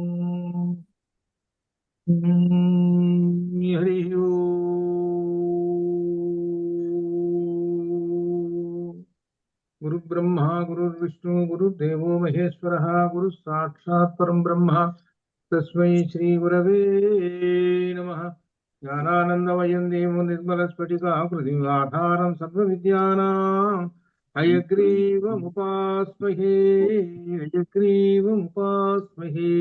ఓం హరి ఓం. గురు బ్రహ్మ గురుర్విష్ణు గురుర్దేవో మహేశ్వర గురు సాక్షాత్ పరం బ్రహ్మ తస్మై శ్రీ గురవే నమః. జ్ఞానానందమయం దేవం నిర్మల స్ఫటికాకృతిం ఆధారం సర్వవిద్యానాం హయగ్రీవముపాస్మహే హయగ్రీవముపాస్మహే.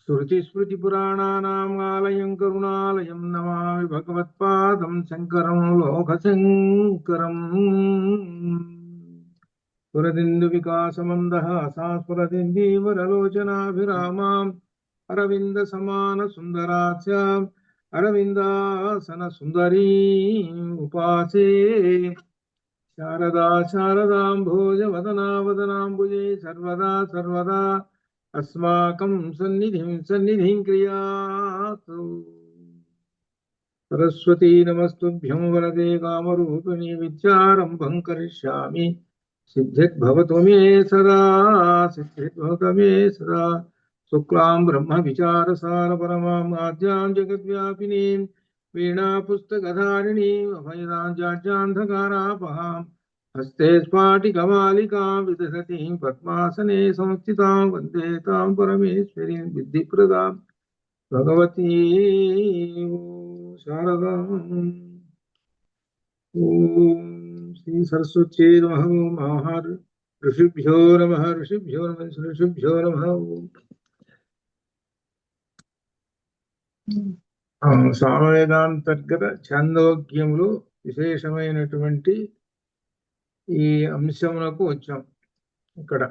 శృతిస్మృతిపురాణానాం ఆలయం కరుణాలయం నమామి భగవత్పాదం శంకరం లోకశంకరం. స్ఫురదిందు వికాసమందహాసా స్ఫురదిందీవరలోచనాభిరామాం అరవింద సమాన సుందరాస్యాం అరవిందాసన సుందరీం ఉపాసే. శారదా శారదాంభోజ వదనా వదనాంబుజే సర్వదా సర్వదా అస్మాకం సన్నిధిం క్రియాతు. సరస్వతీ నమస్తుభ్యం వరదే కామరూపిణి విద్యారంభం కరిష్యామి. సిద్ధిర్భవతు మే సదా సిద్ధిర్భవతు మే సదా. శుక్లాం బ్రహ్మ విచారసార పరమాం ఆద్యాం జగద్వ్యాపినీం వీణా పుస్తకధారిణీం అభయదాం జాడ్యాన్ధకారాపహాం హస్తే స్ఫాటికమాలికాం విదసతీం పద్మాసనే సంస్థితాం వందే తాం పరమేశ్వరీం బుద్ధిప్రదాం భగవతీ శారదాం. ఓం శ్రీ సరస్వత్యై నమః. ఓం ఋషిభ్యో నమః ఋషిభ్యో నమః ఋషిభ్యో నమః. సామవేదాంతర్గత ఛాందోగ్యములు విశేషమైనటువంటి ఈ అంశములకు వచ్చాం. ఇక్కడ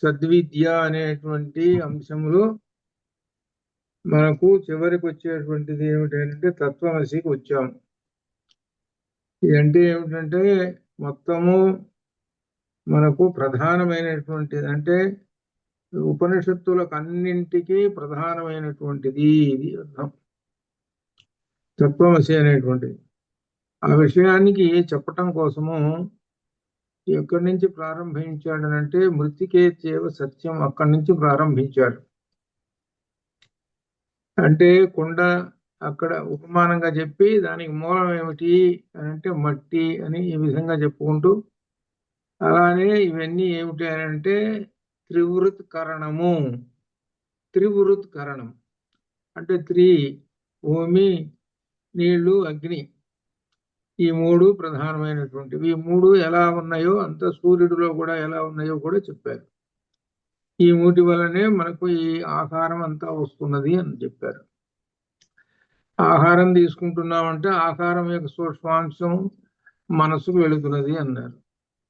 సద్విద్య అనేటువంటి అంశములో మనకు చివరికి వచ్చేటువంటిది ఏమిటంటే తత్వమసికి వచ్చాం. ఇదంటే ఏమిటంటే మొత్తము మనకు ప్రధానమైనటువంటిది, అంటే ఉపనిషత్తులకు అన్నింటికీ ప్రధానమైనటువంటిది ఇది అర్థం తత్వమసి అనేటువంటిది. ఆ విషయానికి చెప్పటం కోసము ఎక్కడి నుంచి ప్రారంభించాడనంటే మృతికేత్యేవ సత్యం, అక్కడి నుంచి ప్రారంభించాడు. అంటే కుండ అక్కడ ఉపమానంగా చెప్పి దానికి మూలం ఏమిటి అని అంటే మట్టి అని ఈ విధంగా చెప్పుకుంటూ, అలానే ఇవన్నీ ఏమిటి అని అంటే త్రివృత్ కరణము. త్రివృత్ కరణం అంటే భూమి, నీళ్లు, అగ్ని, ఈ మూడు ప్రధానమైనటువంటివి. ఈ మూడు ఎలా ఉన్నాయో అంత సూర్యుడిలో కూడా ఎలా ఉన్నాయో కూడా చెప్పారు. ఈ మూటి వల్లనే మనకు ఈ ఆహారం అంతా వస్తున్నది అని చెప్పారు. ఆహారం తీసుకుంటున్నామంటే ఆహారం యొక్క సూక్ష్మాంశం మనసుకు వెళుతున్నది అన్నారు.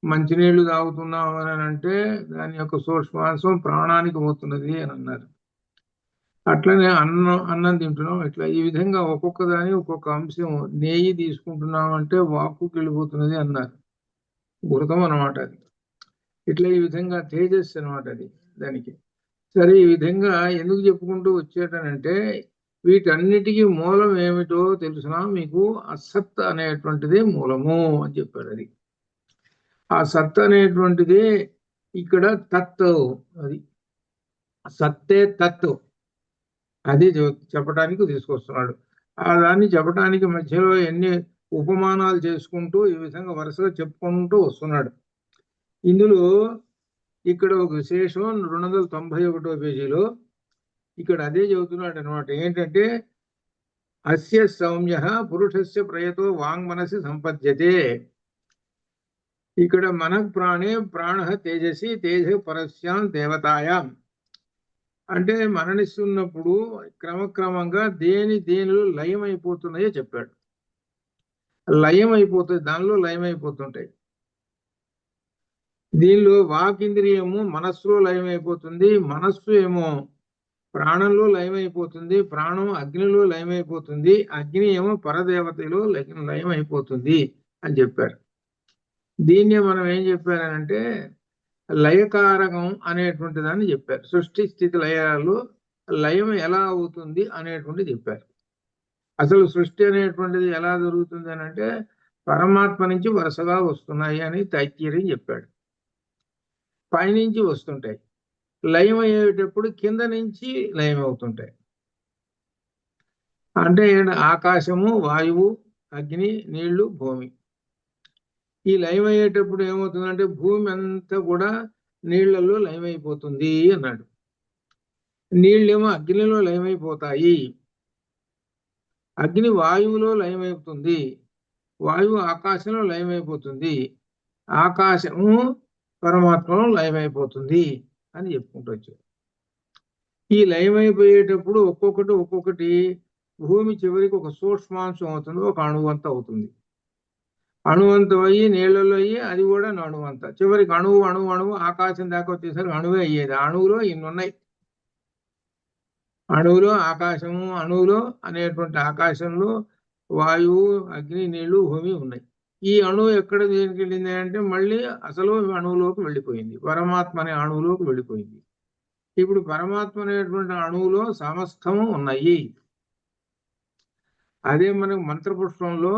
మంచినీళ్లు తాగుతున్నాం అని అంటే దాని యొక్క సూక్ష్మాంశం ప్రాణానికి పోతున్నది అని అన్నారు. అట్లనే అన్నం తింటున్నాం, ఇట్లా ఈ విధంగా ఒక్కొక్క దాని ఒక్కొక్క అంశం. నెయ్యి తీసుకుంటున్నాం అంటే వాక్కుకి వెళ్ళిపోతున్నది అన్నారు, ఘృతం అనమాట అది. ఇట్లా ఈ విధంగా తేజస్సు అనమాట అది దానికి. సరే, ఈ విధంగా ఎందుకు చెప్పుకుంటూ వచ్చేటనంటే వీటన్నిటికీ మూలం ఏమిటో తెలుసునా మీకు? అసత్ అనేటువంటిది మూలము అని చెప్పారు. అది ఆ సత్ అనేటువంటిది ఇక్కడ తత్, అది సత్తే తత్, అది చెప్పడానికి తీసుకొస్తున్నాడు. ఆ దాన్ని చెప్పడానికి మధ్యలో ఎన్ని ఉపమానాలు చేసుకుంటూ ఈ విధంగా వరుసగా చెప్పుకుంటూ వస్తున్నాడు. ఇందులో ఇక్కడ ఒక విశేషం 291వ పేజీలో ఇక్కడ అదే చెబుతున్నాడు అనమాట. ఏంటంటే అస్య సౌమ్య పురుషస్య ప్రయతో వాంగ్మనసి సంపద్యతే. ఇక్కడ మనః ప్రాణే ప్రాణ తేజసి తేజ పరస్యాం దేవతాయాం. అంటే మరణిస్తున్నప్పుడు క్రమక్రమంగా దేనిలో లయం అయిపోతున్నాయో చెప్పాడు. లయం అయిపోతుంది, దానిలో లయం అయిపోతుంటాయి. దీనిలో వాకింద్రియము మనస్సులో లయం అయిపోతుంది, మనస్సు ఏమో ప్రాణంలో లయమైపోతుంది, ప్రాణం అగ్నిలో లయమైపోతుంది, అగ్ని ఏమో పరదేవతలో లయమైపోతుంది అని చెప్పారు. దీన్నే మనం ఏం చెప్పారంటే లయకారకం అనేటువంటి దాన్ని చెప్పారు. సృష్టి స్థితి లయాలు లయం ఎలా అవుతుంది అనేటువంటి చెప్పారు. అసలు సృష్టి అనేటువంటిది ఎలా జరుగుతుంది అని అంటే పరమాత్మ నుంచి వరుసగా వస్తున్నాయి అని తైత్తిరీయం చెప్పాడు. పైనుంచి వస్తుంటాయి. లయం అయ్యేటప్పుడు కింద నుంచి లయం అవుతుంటాయి. అంటే ఆకాశము, వాయువు, అగ్ని, నీళ్లు, భూమి. ఈ లయం అయ్యేటప్పుడు ఏమవుతుందంటే భూమి అంతా కూడా నీళ్లలో లయమైపోతుంది అన్నాడు. నీళ్ళేమో అగ్నిలో లయమైపోతాయి, అగ్ని వాయువులో లయమైపోతుంది, వాయువు ఆకాశంలో లయమైపోతుంది, ఆకాశము పరమాత్మలో లయమైపోతుంది అని చెప్పుకుంటూ వచ్చారు. ఈ లయమైపోయేటప్పుడు ఒక్కొక్కటి భూమి చివరికి ఒక సూక్ష్మాంశం అవుతుంది, ఒక అణువంత అవుతుంది. అణువంతం అయ్యి నీళ్లలో అయ్యి అది కూడా అణువంత, చివరికి అణువు ఆకాశం దాకా వచ్చేసరికి అణువే అయ్యేది. అణువులో ఇన్ని ఉన్నాయి. అణువులో ఆకాశము, అణువులో అనేటువంటి ఆకాశంలో వాయువు, అగ్ని, నీళ్లు, భూమి ఉన్నాయి. ఈ అణువు ఎక్కడ దేనికి వెళ్ళింది అంటే మళ్ళీ అసలు అణువులోకి వెళ్ళిపోయింది, పరమాత్మ అనే అణువులోకి వెళ్ళిపోయింది. ఇప్పుడు పరమాత్మ అనేటువంటి అణువులో సమస్తము ఉన్నాయి. అదే మనకు మంత్రపుష్పంలో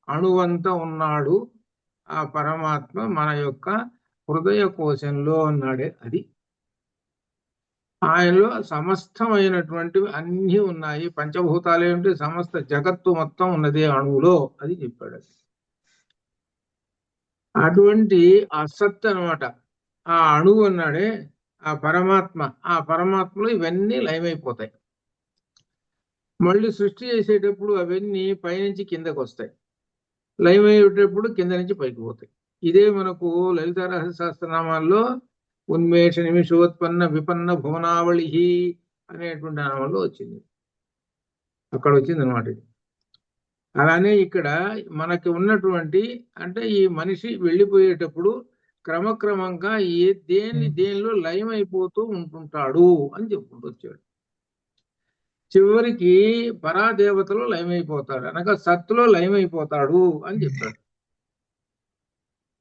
అణువంతా ఉన్నాడు ఆ పరమాత్మ మన యొక్క హృదయ కోశంలో ఉన్నాడే. అది ఆయనలో సమస్తమైనటువంటివి అన్నీ ఉన్నాయి. పంచభూతాలు ఏమిటి, సమస్త జగత్తు మొత్తం ఉన్నది అణువులో, అది చెప్పాడు. అటువంటి అసత్ అనమాట ఆ అణువు అన్నాడే ఆ పరమాత్మ. ఆ పరమాత్మలో ఇవన్నీ లయమైపోతాయి. మళ్ళీ సృష్టి చేసేటప్పుడు అవన్నీ పైనుంచి కిందకు వస్తాయి, లయమయ్యేటప్పుడు కింద నుంచి పైకి పోతాయి. ఇదే మనకు లలిత రహస్య సహస్రనామాల్లో ఉన్మేష నిమిషోత్పన్న విపన్న భువనావళి అనేటువంటి నామంలో వచ్చింది, అక్కడ వచ్చింది అనమాట ఇది. అలానే ఇక్కడ మనకి ఉన్నటువంటి అంటే ఈ మనిషి వెళ్ళిపోయేటప్పుడు క్రమక్రమంగా దేనిలో లయమైపోతూ ఉంటుంటాడు అని చెప్పుకుంటూ వచ్చాడు. చివరికి పరాదేవతలో లయమైపోతాడు, అనగా సత్తులో లయమైపోతాడు అని చెప్పాడు.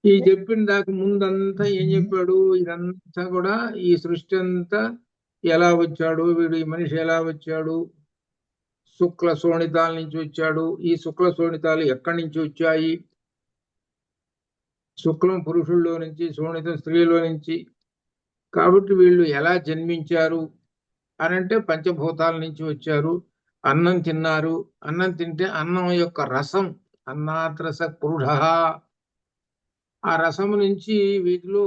ఈ చెప్పిన దాకా ముందంతా ఏం చెప్పాడు, ఇదంతా కూడా ఈ సృష్టి అంతా ఎలా వచ్చాడు, వీడు ఈ మనిషి ఎలా వచ్చాడు, శుక్ల శోణితాల నుంచి వచ్చాడు, ఈ శుక్ల శోణితాలు ఎక్కడి నుంచి వచ్చాయి, శుక్లం పురుషుల్లో నుంచి, శోణితం స్త్రీలో నుంచి, కాబట్టి వీళ్ళు ఎలా జన్మించారు అనంటే పంచభూతాల నుంచి వచ్చారు. అన్నం తిన్నారు, అన్నం తింటే అన్నం యొక్క రసం, అన్నాత్రస క్రూఢ, ఆ రసము నుంచి వీటిలో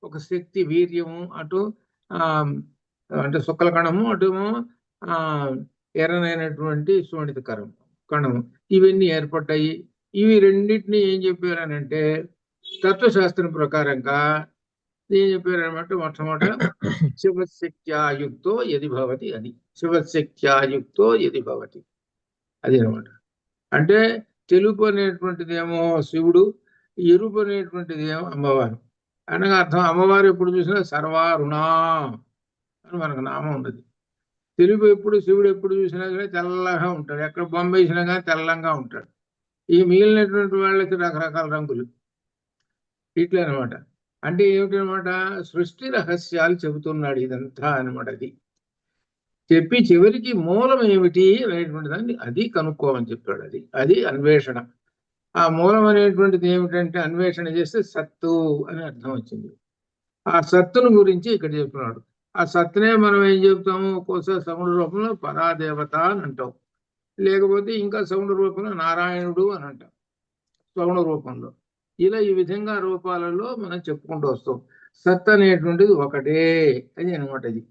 ఒక శక్తి వీర్యము, అటు అంటే శుక్ల కణము, అటు ఎర్రనైనటువంటి శోణిత కణము, ఇవన్నీ ఏర్పడ్డాయి. ఇవి రెండింటినీ ఏం చెప్పారనంటే తత్వశాస్త్రం ప్రకారంగా ఏం చెప్పారనమాట, మొట్టమొదట శివశక్త్యాయుక్తో యది భవతి, అది శివశక్త్యాయుక్తో యది భవతి, అది అనమాట. అంటే తెలుపు అనేటువంటిదేమో శివుడు, ఎరుపు అనేటువంటిది ఏమో అమ్మవారు. అనగా అర్థం అమ్మవారు ఎప్పుడు చూసినా సర్వారుణ అని మనకు నామం ఉన్నది. తెలుపు ఎప్పుడు, శివుడు ఎప్పుడు చూసినా కానీ తెల్లగా ఉంటాడు, ఎక్కడ బొమ్మ వేసినా కానీ తెల్లంగా ఉంటాడు. ఈ మిగిలినటువంటి వాళ్ళకి రకరకాల రంగులు, ఇట్లా అనమాట. అంటే ఏమిటనమాట, సృష్టి రహస్యాలు చెబుతున్నాడు ఇదంతా అనమాట. అది చెప్పి చివరికి మూలం ఏమిటి అనేటువంటి దాన్ని అది కనుక్కోమని చెప్పాడు. అది అన్వేషణ. ఆ మూలం అనేటువంటిది ఏమిటంటే అన్వేషణ చేస్తే సత్తు అని అర్థం వచ్చింది. ఆ సత్తును గురించి ఇక్కడ చెప్తున్నాడు. ఆ సత్తునే మనం ఏం చెప్తాము, ఒక్కోసారి సగుణ రూపంలో పరాదేవత అని అంటాం, లేకపోతే ఇంకా సగుణ రూపంలో నారాయణుడు అని అంటాం, సగుణ రూపంలో. ఇలా ఈ విధంగా రూపాలలో మనం చెప్పుకుంటూ వస్తాం. సత్ అనేటువంటిది ఒకటే అది అనమాట. ఇది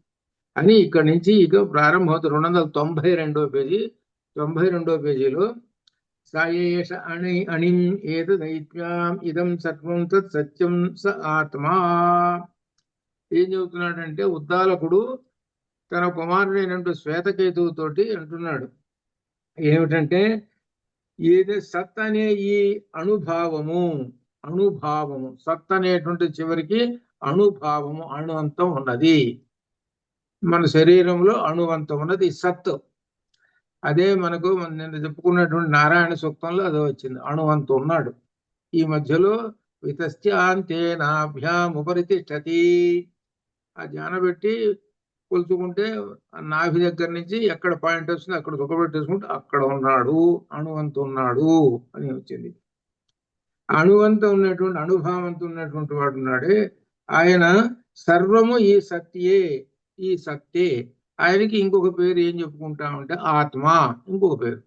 అని ఇక్కడి నుంచి ఇక ప్రారంభమవుతుంది. 292వ పేజీ, 92వ పేజీలో సాయేష అణిం ఏతదైత్యాం ఇదం సర్వం తత్ సత్యం స ఆత్మా. ఏం చెబుతున్నాడంటే ఉద్దాలకుడు తన కుమారుడైనటువంటి శ్వేతకేతువుతోటి అంటున్నాడు ఏమిటంటే, ఏది సత్ అనే ఈ అణుభావము సత్ అనేటువంటి చివరికి అణుభావము, అణువంతం ఉన్నది. మన శరీరంలో అణువంతం ఉన్నది సత్. అదే మనకు నిన్న చెప్పుకున్నటువంటి నారాయణ సూక్తంలో అదే వచ్చింది, అణువంతం ఉన్నాడు. ఈ మధ్యలో వితస్యాంతేనాభ్యాముపరి తిష్టతి, ఆ ధ్యాన పెట్టి కొలుచుకుంటే నాభి దగ్గర నుంచి ఎక్కడ పాయింట్ వస్తుంది అక్కడ దుఃఖపెట్టేసుకుంటే అక్కడ ఉన్నాడు, అణువంతం ఉన్నాడు అని వచ్చింది. అణువంతం ఉన్నటువంటి, అణుభావంతో ఉన్నటువంటి వాడు ఉన్నాడే ఆయన సర్వము ఈ సత్యే, ఈ సత్తే. ఆయనకి ఇంకొక పేరు ఏం చెప్పుకుంటామంటే ఆత్మ, ఇంకొక పేరు.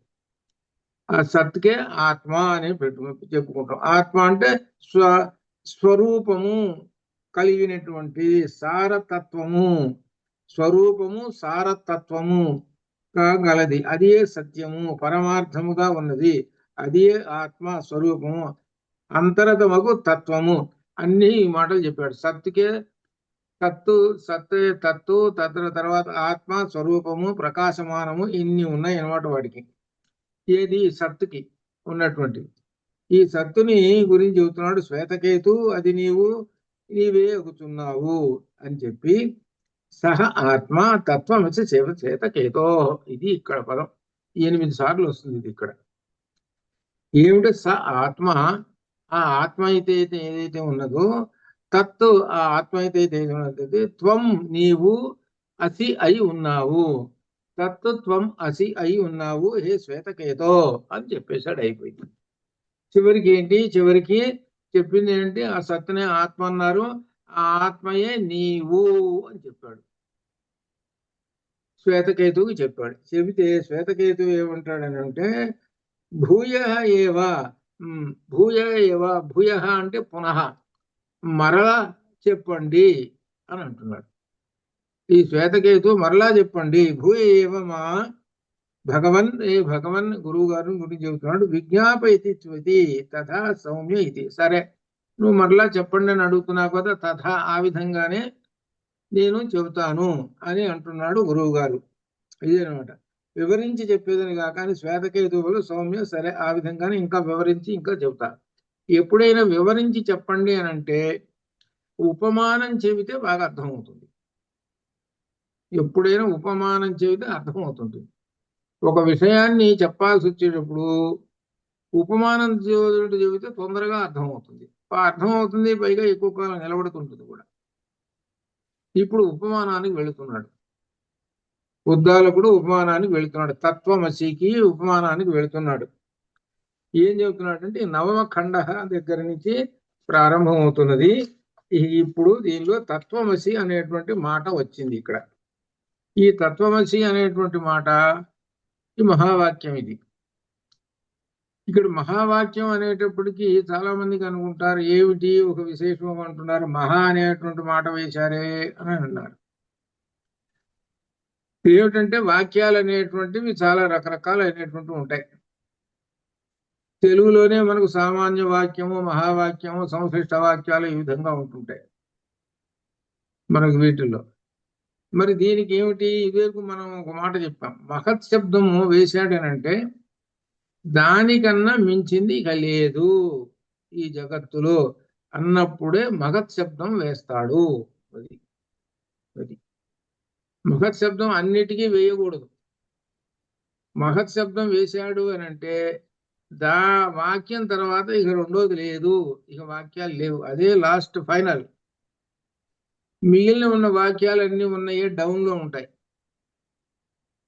ఆ సత్కే ఆత్మ అని చెప్పుకుంటాం. ఆత్మ అంటే స్వరూపము కలిగినటువంటి సారతత్వము, స్వరూపము సారతత్వము గలది, అదే సత్యము, పరమార్థముగా ఉన్నది, అదే ఆత్మ స్వరూపము, అంతరతమగు తత్వము. అన్ని మాటలు చెప్పాడు. సత్తుకే తత్తు, సత్తే తత్తు, తర్వాత ఆత్మ, స్వరూపము, ప్రకాశమానము, ఇన్ని ఉన్నాయి అన్నమాట వాడికి. ఏది సత్తుకి ఉన్నటువంటి ఈ సత్తుని గురించి చెబుతున్నాడు. శ్వేతకేతు, అది నీవే అగుతున్నావు అని చెప్పి, సహ ఆత్మ తత్వమసి శ్వేతకేతో, ఇది ఇక్కడ పదం 8 సార్లు వస్తుంది ఇది ఇక్కడ. ఏమిటి స ఆత్మ? ఆ ఆత్మ అయితే ఏదైతే ఉన్నదో, తత్తు, ఆ ఆత్మ అయితే ఉన్నది, త్వం నీవు, అసి అయి ఉన్నావు, తత్తు త్వం అసి అయి ఉన్నావు హే శ్వేతకేతో అని చెప్పేశాడు. అయిపోయింది. చివరికి ఏంటి? చివరికి చెప్పింది ఏంటి? ఆ సత్తునే ఆత్మ అన్నారు, ఆ ఆత్మయే నీవు అని చెప్పాడు. శ్వేతకేతువుకి చెప్పాడు. చెబితే శ్వేతకేతు ఏమంటాడని అంటే, భూయ ఏవ, భూయ ఏవ, భూయ అంటే పునః, మరలా చెప్పండి అని అంటున్నాడు. ఈ శ్వేతకేతు మరలా చెప్పండి. భూయ ఏవ మా భగవన్, భగవన్ గురువు గారు గురించి చెబుతున్నాడు. విజ్ఞాపయతి తథా సౌమ్య ఇది. సరే, నువ్వు మరలా చెప్పండి అని అడుగుతున్నావు కదా, తథా ఆ విధంగానే నేను చెబుతాను అని అంటున్నాడు గురువు గారు. ఇదేనమాట వివరించి చెప్పేదని కాక, శ్వేతకేతువులు సౌమ్య, సరే ఆ విధంగానే ఇంకా వివరించి ఇంకా చెబుతా. ఎప్పుడైనా వివరించి చెప్పండి అని అంటే ఉపమానం చెబితే బాగా అర్థమవుతుంది. ఎప్పుడైనా ఉపమానం చెబితే అర్థమవుతుంది. ఒక విషయాన్ని చెప్పాల్సి వచ్చేటప్పుడు ఉపమానం చెబితే తొందరగా అర్థమవుతుంది. అర్థమవుతుంది, పైగా ఎక్కువ కాలం నిలబడుతుంటుంది కూడా. ఇప్పుడు ఉపమానానికి వెళుతున్నాడు. ఉద్దాలకుడు ఉపమానానికి వెళుతున్నాడు. తత్వమసికి ఉపమానానికి వెళుతున్నాడు. ఏం చెబుతున్నాడంటే, నవమ ఖండ దగ్గర నుంచి ప్రారంభం అవుతున్నది. ఇప్పుడు దీనిలో తత్వమసి అనేటువంటి మాట వచ్చింది. ఇక్కడ ఈ తత్వమసి అనేటువంటి మాట ఈ మహావాక్యం. ఇది ఇక్కడ మహావాక్యం అనేటప్పటికీ చాలా మందికి అనుకుంటారు, ఏమిటి ఒక విశేషం అంటున్నారు, మహా అనేటువంటి మాట వేశారే అని అన్నారు. ఏమిటంటే వాక్యాలు అనేటువంటివి చాలా రకరకాలైనటువంటివి ఉంటాయి. తెలుగులోనే మనకు సామాన్య వాక్యము, మహావాక్యము, సంశ్లిష్ట వాక్యాలు ఈ విధంగా ఉంటుంటాయి మనకు వీటిల్లో. మరి దీనికి ఏమిటి? ఇదివరకు మనం ఒక మాట చెప్పాం, మహత్ శబ్దము వేశాడనంటే దానికన్నా మించింది ఇక లేదు ఈ జగత్తులో అన్నప్పుడే మహత్ శబ్దం వేస్తాడు. అది మహత్ శబ్దం అన్నిటికీ వేయకూడదు. మహత్ శబ్దం వేశాడు అని అంటే వాక్యం తర్వాత ఇక రెండోది లేదు, ఇక వాక్యాలు లేవు, అదే లాస్ట్ ఫైనల్. మిగిలిన ఉన్న వాక్యాలు అన్ని ఉన్నాయి డౌన్ లో ఉంటాయి.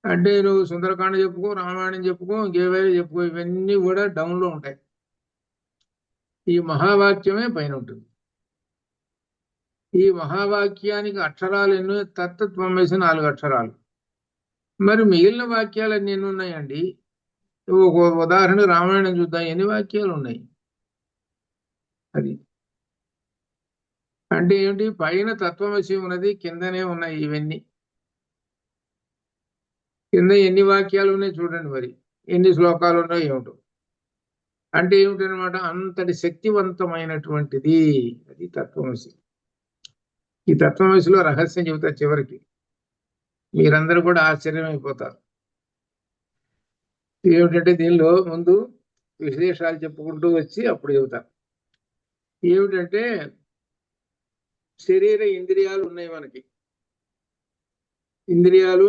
అంటే నువ్వు సుందరకాండ చెప్పుకో, రామాయణం చెప్పుకో, ఇంకేవైనా చెప్పుకో, ఇవన్నీ కూడా డౌన్ లో ఉంటాయి. ఈ మహావాక్యమే పైన ఉంటుంది. ఈ మహావాక్యానికి అక్షరాలు ఎన్నో? తత్వం వేసి 4 అక్షరాలు. మరి మిగిలిన వాక్యాలు అన్ని ఎన్ని ఉన్నాయండి? ఒక ఉదాహరణ రామాయణం చూద్దాం, ఎన్ని వాక్యాలు ఉన్నాయి? అది అంటే ఏమిటి? పైన తత్వమసి ఉన్నది, కిందనే ఉన్నాయి ఇవన్నీ. కింద ఎన్ని వాక్యాలు ఉన్నాయి చూడండి, మరి ఎన్ని శ్లోకాలు ఉన్నాయి ఏమిటో. అంటే ఏమిటనమాట? అంతటి శక్తివంతమైనటువంటిది అది తత్వమసి. ఈ తత్వమసిలో రహస్యం చెబుతా చివరికి, మీరందరూ కూడా ఆశ్చర్యమైపోతారు. ఏమిటంటే దీనిలో ముందు విశేషాలు చెప్పుకుంటూ వచ్చి అప్పుడు చెబుతారు. ఏమిటంటే శరీర ఇంద్రియాలు ఉన్నాయి మనకి. ఇంద్రియాలు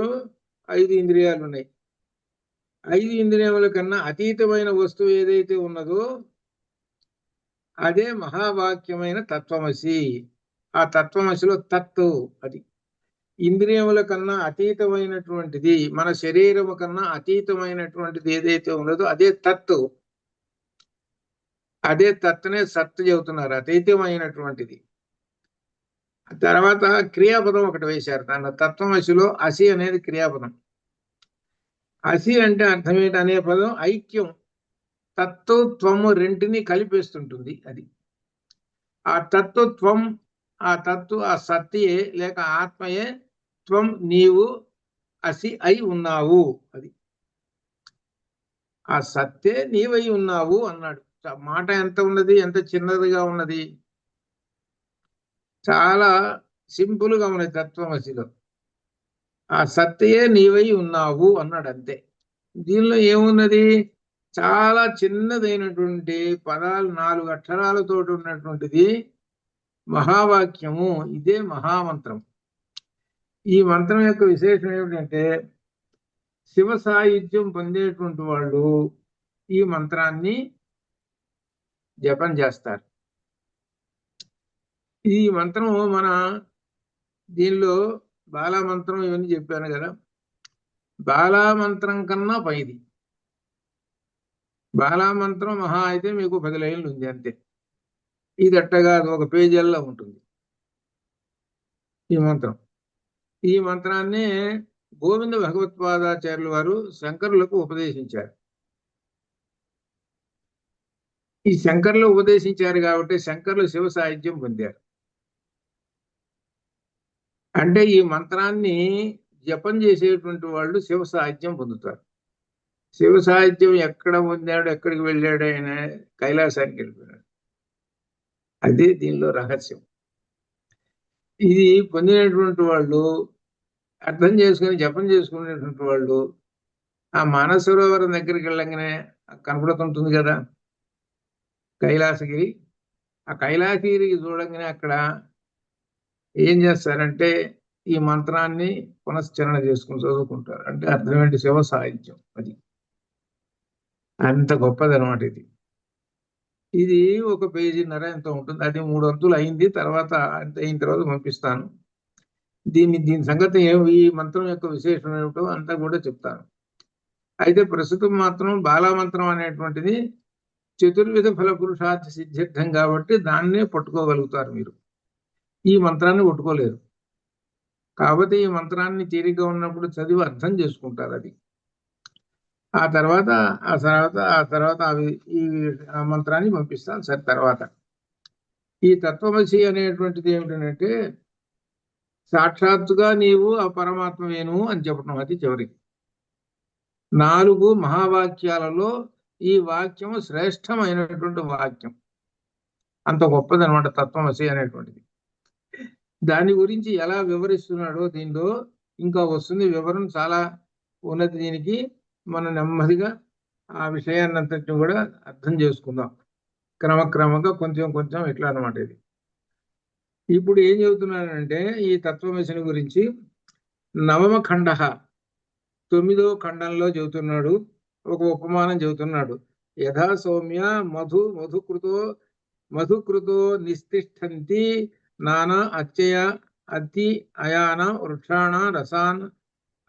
5 ఇంద్రియాలు ఉన్నాయి. 5 ఇంద్రియముల కన్నా అతీతమైన వస్తువు ఏదైతే ఉన్నదో అదే మహావాక్యమైన తత్వమసి. ఆ తత్వమసిలో తత్తు, అది ఇంద్రియముల కన్నా అతీతమైనటువంటిది, మన శరీరము కన్నా అతీతమైనటువంటిది ఏదైతే ఉన్నదో అదే తత్తు. అదే తత్తునే సత్తు చెబుతున్నారు, అతీతమైనటువంటిది. తర్వాత క్రియాపదం ఒకటి వేశారు. దాని తత్వమసిలో అసి అనేది క్రియాపదం. అసి అంటే అర్థం ఏంటి అనే పదం ఐక్యం, తత్వత్వము రెంటిని కలిపేస్తుంటుంది. అది ఆ తత్వత్వం, ఆ సత్యే లేక ఆత్మయే త్వం, నీవు అసి అయి ఉన్నావు. అది ఆ సత్తే నీవై ఉన్నావు అన్నాడు. మాట ఎంత ఉన్నది, ఎంత చిన్నదిగా ఉన్నది, చాలా సింపుల్ గా ఉన్నది తత్వమసిలో. ఆ సత్యే నీవై ఉన్నావు అన్నాడు, అంతే. దీనిలో ఏమున్నది, చాలా చిన్నదైనటువంటి పదాలు, 4 అక్షరాలతో ఉన్నటువంటిది మహావాక్యము. ఇదే మహామంత్రం. ఈ మంత్రం యొక్క విశేషం ఏమిటంటే, శివ సాయుధ్యం పొందేటువంటి వాళ్ళు ఈ మంత్రాన్ని జపం చేస్తారు. ఈ మంత్రం మన దీనిలో బాలామంత్రం ఇవన్నీ చెప్పాను కదా, బాలామంత్రం కన్నా పైది. బాలామంత్రం మహా అయితే మీకు 10 లైన్లు ఉంది అంతే. ఇది అట్టగా ఒక పేజీల్లో ఉంటుంది ఈ మంత్రం. ఈ మంత్రాన్ని గోవింద భగవత్పాదాచార్యుల వారు శంకరులకు ఉపదేశించారు. ఈ శంకరులు ఉపదేశించారు కాబట్టి శంకరులు శివ సాహిత్యం పొందారు. అంటే ఈ మంత్రాన్ని జపం చేసేటువంటి వాళ్ళు శివ సాహిత్యం పొందుతారు. శివ సాహిత్యం ఎక్కడ పొందాడు, ఎక్కడికి వెళ్ళాడు, ఆయన కైలాసానికి వెళ్ళిపోయాడు. అదే దీనిలో రహస్యం. ఇది పొందినటువంటి వాళ్ళు, అర్థం చేసుకుని జపం చేసుకునేటువంటి వాళ్ళు ఆ మానస సరోవరం దగ్గరికి వెళ్ళగానే కనపడుతుంటుంది కదా కైలాసగిరి. ఆ కైలాసగిరికి చూడంగానే అక్కడ ఏం చేస్తారంటే ఈ మంత్రాన్ని పునశ్చరణ చేసుకుని చదువుకుంటారు. అంటే అర్థం ఏంటి, శివ సాహిత్యం. అది అంత గొప్పది అనమాట. ఇది ఒక పేజీన్నర ఎంత ఉంటుంది. అది 3 అంతులు అయింది. తర్వాత అంత అయిన తర్వాత పంపిస్తాను. దీని సంగతి ఈ మంత్రం యొక్క విశేషం ఏమిటో అంతా కూడా చెప్తాను. అయితే ప్రస్తుతం మాత్రం బాలామంత్రం అనేటువంటిది చతుర్విధ ఫల పురుషార్థ సిద్ధ్యర్థం కాబట్టి దాన్నే పట్టుకోగలుగుతారు మీరు. ఈ మంత్రాన్ని పట్టుకోలేరు. కాబట్టి ఈ మంత్రాన్ని తీరిగ్గా ఉన్నప్పుడు చదివి అర్థం చేసుకుంటారు. అది ఆ తర్వాత అవి ఈ మంత్రాన్ని పంపిస్తాను. సరే, తర్వాత ఈ తత్వమసి అనేటువంటిది ఏమిటంటే సాక్షాత్తుగా నీవు ఆ పరమాత్మవేను అని చెప్పడం. అది చివరికి 4 మహావాక్యాలలో ఈ వాక్యం శ్రేష్టమైనటువంటి వాక్యం. అంత గొప్పది అనమాట తత్వమసి అనేటువంటిది. దాని గురించి ఎలా వివరిస్తున్నాడో దీనిలో ఇంకా వస్తుంది వివరణ, చాలా ఉన్నది. దీనికి మనం నెమ్మదిగా ఆ విషయాన్ని అంతటిని కూడా అర్థం చేసుకుందాం క్రమక్రమంగా, కొంచెం ఇట్లా అనమాట. ఇది ఇప్పుడు ఏం చెబుతున్నానంటే ఈ తత్వమసిని గురించి 9వ ఖండ 9వ ఖండంలో చెబుతున్నాడు. ఒక ఉపమానం చెబుతున్నాడు. యథా సౌమ్య మధుకృతో నిస్తిష్టంతి నానా అత్యయ అతి అయాన వృక్షాణ రసాన్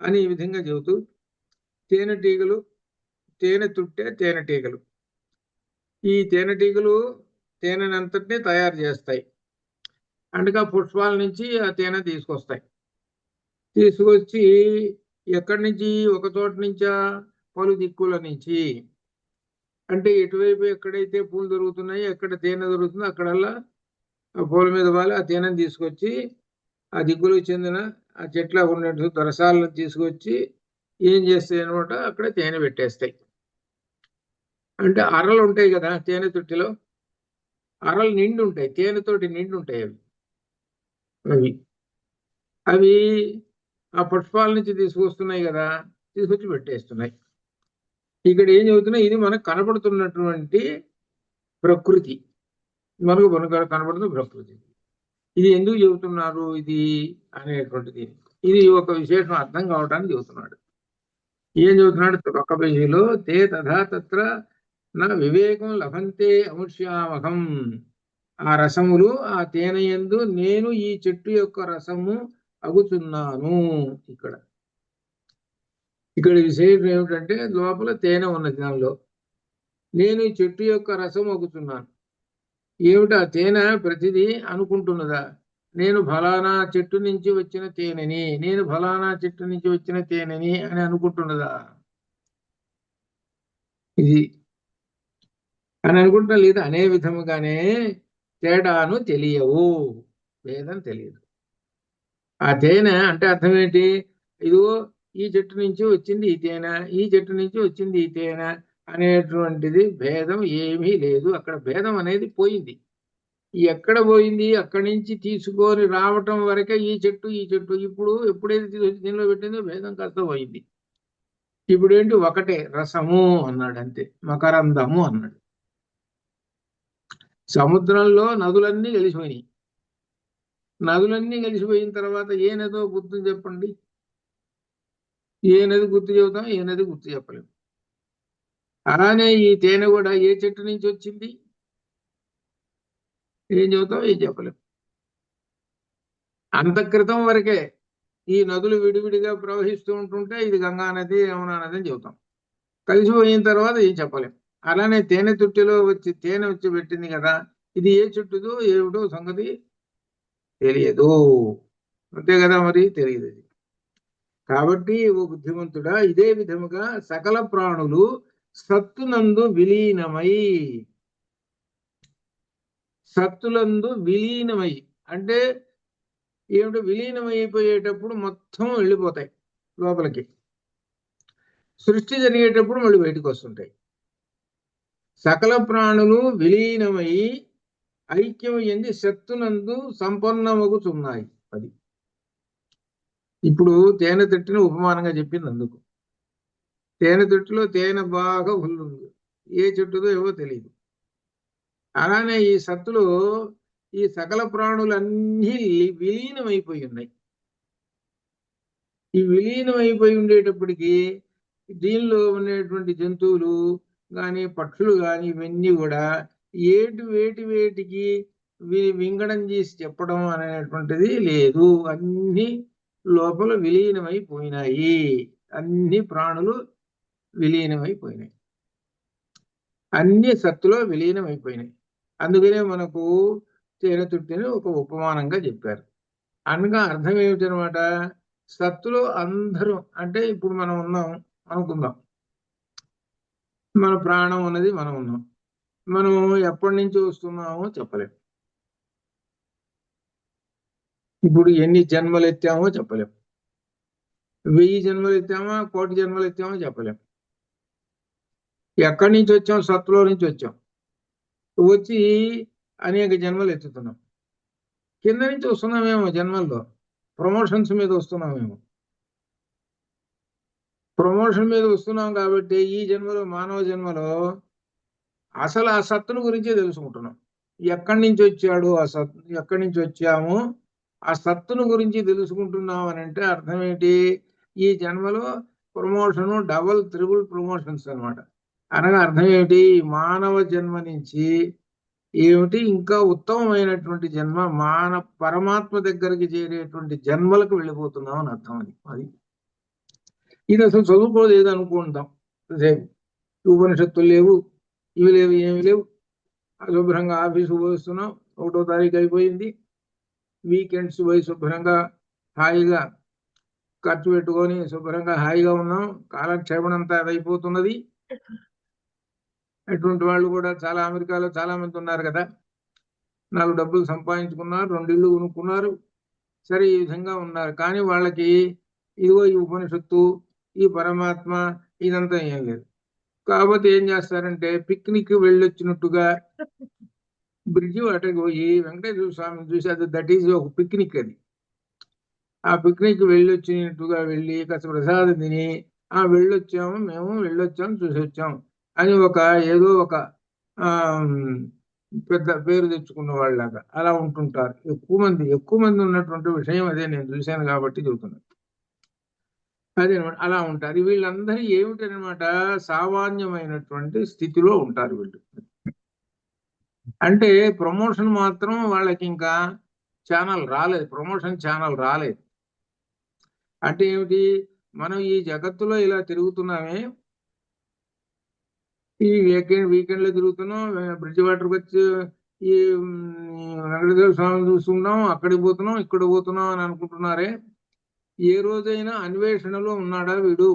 అని ఈ విధంగా చెబుతూ, తేనెటీగలు, తేనెటీగలు, ఈ తేనెటీగలు తేనెనంతటినీ తయారు చేస్తాయి. అందుకే పుష్పాల నుంచి ఆ తేనె తీసుకొచ్చి ఎక్కడి నుంచి, ఒక చోట నుంచా, పలు దిక్కుల నుంచి. అంటే ఎటువైపు ఎక్కడైతే పూలు దొరుకుతున్నాయో, ఎక్కడ తేనె దొరుకుతుందో అక్కడల్లా ఆ పూల మీద వాలి ఆ తేనెను తీసుకొచ్చి ఆ దిక్కులకు చెందిన ఆ చెట్ల ఉన్నటువంటి రసాలను తీసుకొచ్చి ఏం చేస్తాయి అనమాట, అక్కడ తేనె పెట్టేస్తాయి. అంటే అరలు ఉంటాయి కదా తేనె తొట్టిలో, అరలు నిండి ఉంటాయి, తేనెతోటి నిండి ఉంటాయి. అవి అవి ఆ పుష్పాల నుంచి తీసుకొస్తున్నాయి కదా, తీసుకొచ్చి పెట్టేస్తున్నాయి. ఇక్కడ ఏం చెబుతున్నాయి, ఇది మనకు కనపడుతున్నటువంటి ప్రకృతి, మనకు కనపడుతున్న ప్రకృతి. ఇది ఎందుకు చెబుతున్నారు ఇది అనేటువంటిది, ఇది ఒక విశేషం అర్థం కావడానికి చెబుతున్నాడు. ఏం చెబుతున్నాడు ఒక్క పేజీలో, తే తథా తత్ర నా వివేకం లభంతే అముష్యామహం. ఆ రసములు, ఆ తేనె యందు నేను ఈ చెట్టు యొక్క రసము అగుతున్నాను. ఇక్కడ విశేషం ఏమిటంటే లోపల తేనె ఉన్నది, దానిలో నేను ఈ చెట్టు యొక్క రసం అగుతున్నాను. ఏమిటా తేనె ప్రతిదీ అనుకుంటున్నదా? నేను ఫలానా చెట్టు నుంచి వచ్చిన తేనెని, నేను ఫలానా చెట్టు నుంచి వచ్చిన తేనెని అని అనుకుంటున్నదా? ఇది అని అనుకుంటా లేదు. అనే విధముగానే తేడాను తెలియవు, భేదం తెలియదు. ఆ తేనె అంటే అర్థం ఏంటి? ఇదిగో ఈ చెట్టు నుంచి వచ్చింది ఈ తేనె, ఈ చెట్టు నుంచి వచ్చింది ఈ తేనె అనేటువంటిది భేదం ఏమీ లేదు. అక్కడ భేదం అనేది పోయింది. ఎక్కడ పోయింది? అక్కడి నుంచి తీసుకొని రావటం వరకే ఈ చెట్టు ఈ చెట్టు. ఇప్పుడు ఎప్పుడైతే తీసుకొచ్చి దీనిలో పెట్టిందో భేదం కాస్త పోయింది. ఇప్పుడేంటి? ఒకటే రసము అన్నాడు, అంతే. మకరందము అన్నాడు. సముద్రంలో నదులన్నీ కలిసిపోయినాయి. నదులన్నీ కలిసిపోయిన తర్వాత ఏ నదో గుర్తు చెప్పండి? ఏ నది గుర్తు చెబుతాం? ఏ నది గుర్తు చెప్పలేము. అలానే ఈ తేనె కూడా ఏ చెట్టు నుంచి వచ్చింది? ఏం చెబుతాం? ఏం చెప్పలేం. అంత క్రితం వరకే ఈ నదులు విడివిడిగా ప్రవహిస్తూ ఉంటుంటే ఇది గంగా నది, యమునా నది అని చెబుతాం. కలిసిపోయిన తర్వాత ఏం చెప్పలేం. అలానే తేనె తుట్టిలో వచ్చి తేనె వచ్చి పెట్టింది కదా, ఇది ఏ చుట్టుదో ఏమిటో సంగతి తెలియదు. అంతే కదా, మరి తెలియదు అది. కాబట్టి ఓ బుద్ధిమంతుడా, ఇదే విధముగా సకల ప్రాణులు సత్తునందు విలీనమై, సత్తులందు విలీనమై అంటే ఏమిటో? విలీనమైపోయేటప్పుడు మొత్తం వెళ్ళిపోతాయి లోపలికి. సృష్టి జరిగేటప్పుడు మళ్ళీ బయటకు వస్తుంటాయి. సకల ప్రాణులు విలీనమై ఐక్యం ఎంది శక్తునందు సంపన్నమగుతున్నాయి. అది ఇప్పుడు తేనె తొట్టిని ఉపమానంగా చెప్పింది. అందుకు తేనె తొట్టిలో తేనె బాగా ఉంది, ఏ చెట్టుదో ఏవో తెలియదు. అలానే ఈ సత్తులో ఈ సకల ప్రాణులన్నీ విలీనమైపోయి ఉన్నాయి. ఈ విలీనమైపోయి ఉండేటప్పటికీ దీనిలో ఉండేటువంటి జంతువులు కానీ పక్షులు కానీ ఇవన్నీ కూడా వేటికి వింగడం చేసి చెప్పడం అనేటువంటిది లేదు. అన్ని లోపల విలీనమైపోయినాయి. అన్ని ప్రాణులు విలీనమైపోయినాయి, అన్ని సత్తులో విలీనమైపోయినాయి. అందుకనే మనకు తేనె తుట్టిని ఒక ఉపమానంగా చెప్పారు. అనగా అర్థం ఏమిటనమాట? సత్తులో అందరూ అంటే ఇప్పుడు మనం ఉన్నాం అనుకుందాం, మన ప్రాణం ఉన్నది, మనం ఉన్నాం. మనం ఎప్పటి నుంచి వస్తున్నామో చెప్పలేం. ఇప్పుడు ఎన్ని జన్మలు ఎత్తామో చెప్పలేం. 1000 జన్మలు ఎత్తామా, 1,000,000 జన్మలు ఎత్తామో చెప్పలేం. ఎక్కడి నుంచి వచ్చాం? సత్తులో నుంచి వచ్చాం. వచ్చి అనేక జన్మలు ఎత్తుతున్నాం. కింద నుంచి వస్తున్నామేమో జన్మల్లో, ప్రమోషన్స్ మీద వస్తున్నామేమో. ప్రమోషన్ మీద వస్తున్నాం కాబట్టి ఈ జన్మలో, మానవ జన్మలో అసలు ఆ సత్తును గురించే తెలుసుకుంటున్నాం. ఎక్కడి నుంచి వచ్చాడు ఆ సత్తు, ఎక్కడి నుంచి వచ్చాము, ఆ సత్తును గురించి తెలుసుకుంటున్నాం అని అంటే అర్థం ఏంటి? ఈ జన్మలో ప్రమోషను డబుల్ త్రిబుల్ ప్రమోషన్స్ అనమాట. అనగా అర్థం ఏమిటి? మానవ జన్మ నుంచి ఏమిటి ఇంకా ఉత్తమమైనటువంటి జన్మ, పరమాత్మ దగ్గరికి చేరేటువంటి జన్మలకు వెళ్ళిపోతున్నాం అని అర్థం. అది ఇది అసలు చదువుకోలేదు అనుకుంటాం రేపు. ఉపనిషత్తులు లేవు, ఇవి లేవు, ఏమి లేవు. శుభ్రంగా ఆఫీసు పోస్తున్నాం, 1వ తారీఖు అయిపోయింది. వీకెండ్స్ పోయి శుభ్రంగా హాయిగా ఖర్చు పెట్టుకొని శుభ్రంగా హాయిగా ఉన్నాం. కాలక్షేపం అంతా అయిపోతున్నది. అటువంటి వాళ్ళు కూడా చాలా అమెరికాలో చాలా మంది ఉన్నారు కదా. 4 డబ్బులు సంపాదించుకున్నారు, 2 ఇళ్ళు కొనుక్కున్నారు, సరే ఈ విధంగా ఉన్నారు. కానీ వాళ్ళకి ఇదిగో ఈ ఉపనిషత్తు, ఈ పరమాత్మ ఇదంతా ఏం లేదు. కాకపోతే ఏం చేస్తారంటే పిక్నిక్ వెళ్ళొచ్చినట్టుగా బ్రిడ్జి అటకి పోయి వెంకటేశ్వర స్వామిని చూసి, అది దట్ ఈజ్ ఒక పిక్నిక్. అది ఆ పిక్నిక్ వెళ్ళొచ్చినట్టుగా వెళ్ళి కాస్త ప్రసాదం తిని వెళ్ళొచ్చాము, మేము వెళ్ళొచ్చాము, చూసి వచ్చాము అని ఏదో ఒక పెద్ద పేరు తెచ్చుకున్న వాళ్ళలాగా అలా ఉంటుంటారు. ఎక్కువ మంది ఉన్నటువంటి విషయం అదే, నేను చూశాను కాబట్టి చెబుతున్నాను. అదేనమాట, అలా ఉంటారు వీళ్ళందరూ. ఏమిటనమాట? సామాన్యమైనటువంటి స్థితిలో ఉంటారు వీళ్ళు. అంటే ప్రమోషన్ మాత్రం వాళ్ళకి ఇంకా ఛానల్ రాలేదు, ప్రమోషన్ ఛానల్ రాలేదు. అంటే ఏమిటి? మనం ఈ జగత్తులో ఇలా తిరుగుతున్నామే, ఈ వీకెండ్ లో తిరుగుతున్నాం, బ్రిడ్జ్ వాటర్కి వచ్చి ఈ వెంకటేశ్వర స్వామిని చూస్తున్నాం, అక్కడికి పోతున్నాం, ఇక్కడ పోతున్నాం అని అనుకుంటున్నారే. ఏ రోజైనా అన్వేషణలో ఉన్నాడా వీడు?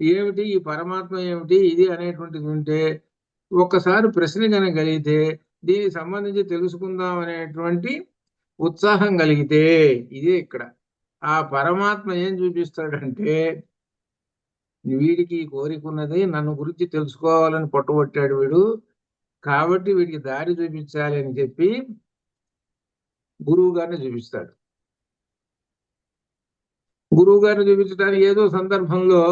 ఏమిటి ఈ పరమాత్మ ఏమిటి ఇది అనేటువంటిది ఉంటే ఒక్కసారి ప్రశ్న కనుక కలిగితే దీనికి సంబంధించి తెలుసుకుందాం అనేటువంటి ఉత్సాహం కలిగితే ఇదే ఇక్కడ ఆ పరమాత్మ ఏం చూపిస్తాడంటే, వీడికి కోరికున్నది నన్ను గురించి తెలుసుకోవాలని పట్టుబట్టాడు వీడు, కాబట్టి వీడికి దారి చూపించాలి అని చెప్పి గురువు గారిని చూపిస్తాడు. గురువు గారిని చూపించడానికి ఏదో సందర్భంలో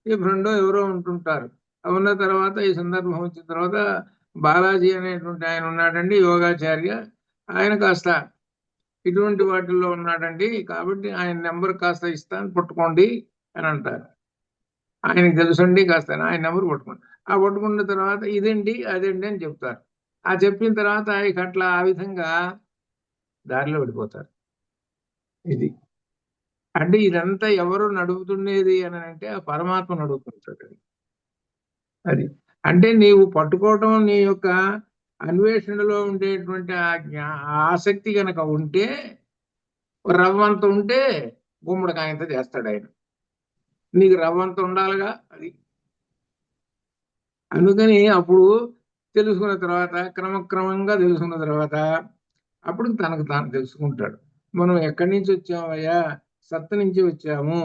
ఈ ఫ్రెండో ఎవరో ఉంటుంటారు. ఉన్న తర్వాత ఈ సందర్భం వచ్చిన తర్వాత బాలాజీ అనేటువంటి ఆయన ఉన్నాడండి, యోగాచార్య. ఆయన కాస్త ఇటువంటి వాటిల్లో ఉన్నాడండి, కాబట్టి ఆయన నెంబర్ కాస్త ఇస్తాను పట్టుకోండి అని అంటారు. ఆయనకు తెలుసండి కాస్త ఆయన నెంబర్ పట్టుకోండి. ఆ పట్టుకున్న తర్వాత ఇదండి అదండి అని చెప్తారు. ఆ చెప్పిన తర్వాత ఆయనకి అట్లా ఆ విధంగా దారిలో పడిపోతారు. ఇది అంటే ఇదంతా ఎవరు నడుపుతుండేది అని అంటే ఆ పరమాత్మ నడుపుతుంటాడు. అది అంటే నీవు పట్టుకోవటం నీ యొక్క అన్వేషణలో ఉండేటువంటి ఆసక్తి కనుక ఉంటే రవ్వంత ఉంటే గుమ్మడికాయంత చేస్తాడు ఆయన. నీకు రవ్వంత ఉండాలిగా అది. అందుకని అప్పుడు తెలుసుకున్న తర్వాత క్రమక్రమంగా తెలుసుకున్న తర్వాత అప్పుడు తనకు తాను తెలుసుకుంటాడు. మనం ఎక్కడి నుంచి వచ్చామయ్యా? సత్తు నుంచి వచ్చాము.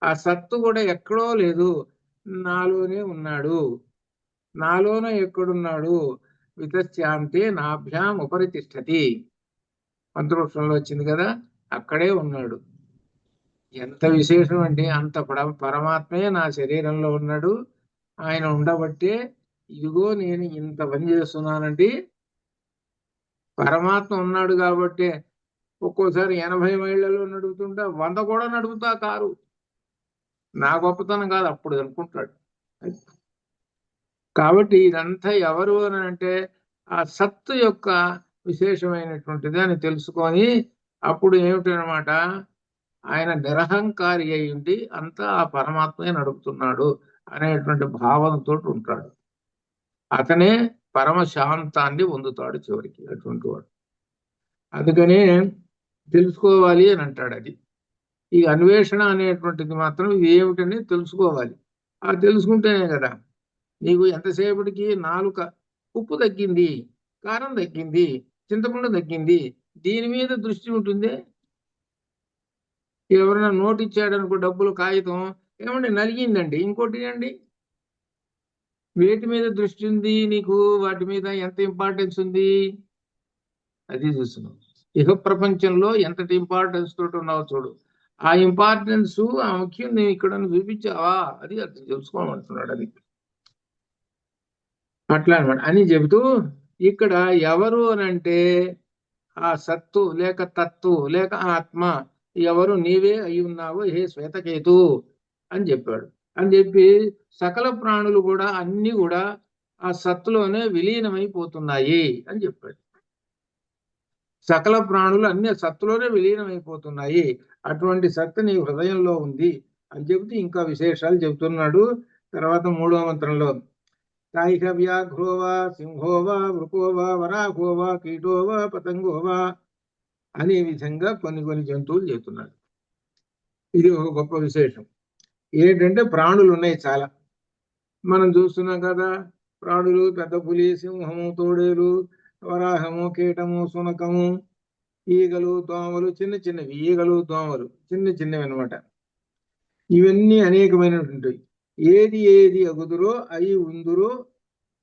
ఆ సత్తు కూడా ఎక్కడో లేదు, నాలోనే ఉన్నాడు. నాలోన ఎక్కడున్నాడు? వితశ్యాంతే నాభ్యాం ఉపరి తిష్టతి మంత్రోక్షంలో వచ్చింది కదా, అక్కడే ఉన్నాడు. ఎంత విశేషం అండి! అంత పరమాత్మే నా శరీరంలో ఉన్నాడు. ఆయన ఉండబట్టే ఇదిగో నేను ఇంత పని చేస్తున్నానండి. పరమాత్మ ఉన్నాడు కాబట్టి ఒక్కోసారి 80 మైళ్ళలో నడుపుతుంటా, 100 కూడా నడుపుతా కారు. నా గొప్పతనం కాదు అప్పుడు అనుకుంటాడు. కాబట్టి ఇదంతా ఎవరు అని అంటే ఆ సత్తు యొక్క విశేషమైనటువంటిది అని తెలుసుకొని అప్పుడు ఏమిటనమాట, ఆయన నిరహంకారి అయి ఉండి అంతా ఆ పరమాత్మే నడుపుతున్నాడు అనేటువంటి భావనతో ఉంటాడు. అతనే పరమశాంతాన్ని పొందుతాడు చివరికి అటువంటి వాడు. అందుకనే తెలుసుకోవాలి అని అంటాడు. అది ఈ అన్వేషణ అనేటువంటిది మాత్రం ఇది ఏమిటని తెలుసుకోవాలి. ఆ తెలుసుకుంటేనే కదా నీకు ఎంతసేపటికి నాలుక ఉప్పు తగ్గింది, కారం తగ్గింది, చింతపండు తగ్గింది, దీని మీద దృష్టి ఉంటుంది. ఎవరైనా నోటు ఇచ్చాడనుకో డబ్బులు కాగితం, ఏమండి నలిగిందండి, ఇంకోటి అండి. వేటి మీద దృష్టి ఉంది నీకు? వాటి మీద ఎంత ఇంపార్టెన్స్ ఉంది అది చూస్తున్నావు. ఇహ ప్రపంచంలో ఎంతటి ఇంపార్టెన్స్ తోటి ఉన్నావు చూడు. ఆ ఇంపార్టెన్స్ ఆ ముఖ్యం నువ్వు ఇక్కడ చూపించావా అది అర్థం తెలుసుకోమంటున్నాడు. అది అట్లా అనమాట అని చెబుతూ ఇక్కడ ఎవరు అని అంటే ఆ సత్తు లేక తత్తు లేక ఆత్మ ఎవరు నీవే అయి ఉన్నావు హే శ్వేతకేతు అని చెప్పాడు. అని చెప్పి సకల ప్రాణులు కూడా అన్ని కూడా ఆ సత్తులోనే విలీనమైపోతున్నాయి అని చెప్పాడు. సకల ప్రాణులు అన్ని సత్తులోనే విలీనమైపోతున్నాయి. అటువంటి సత్తు నీ హృదయంలో ఉంది అని చెబుతూ ఇంకా విశేషాలు చెబుతున్నాడు. తర్వాత 3వ మంత్రంలో తాయిక వ్యాఘ్రోవా సింహోవా వృకోవా వరాహోవా కీటోవా పతంగోవా అనే విధంగా కొన్ని జంతువులు చెబుతున్నాడు. ఇది ఒక గొప్ప విశేషం. ఏంటంటే ప్రాణులు ఉన్నాయి చాలా. మనం చూస్తున్నాం కదా, ప్రాణులు పెద్ద పులి, సింహము, తోడేలు, వరాహము, కీటము, సునకము, ఈగలు, దోమలు, చిన్నవి ఈగలు, దోమలు చిన్నవి అనమాట. ఇవన్నీ అనేకమైనటువంటి ఏది ఏది అగుదురో అయి ఉందురో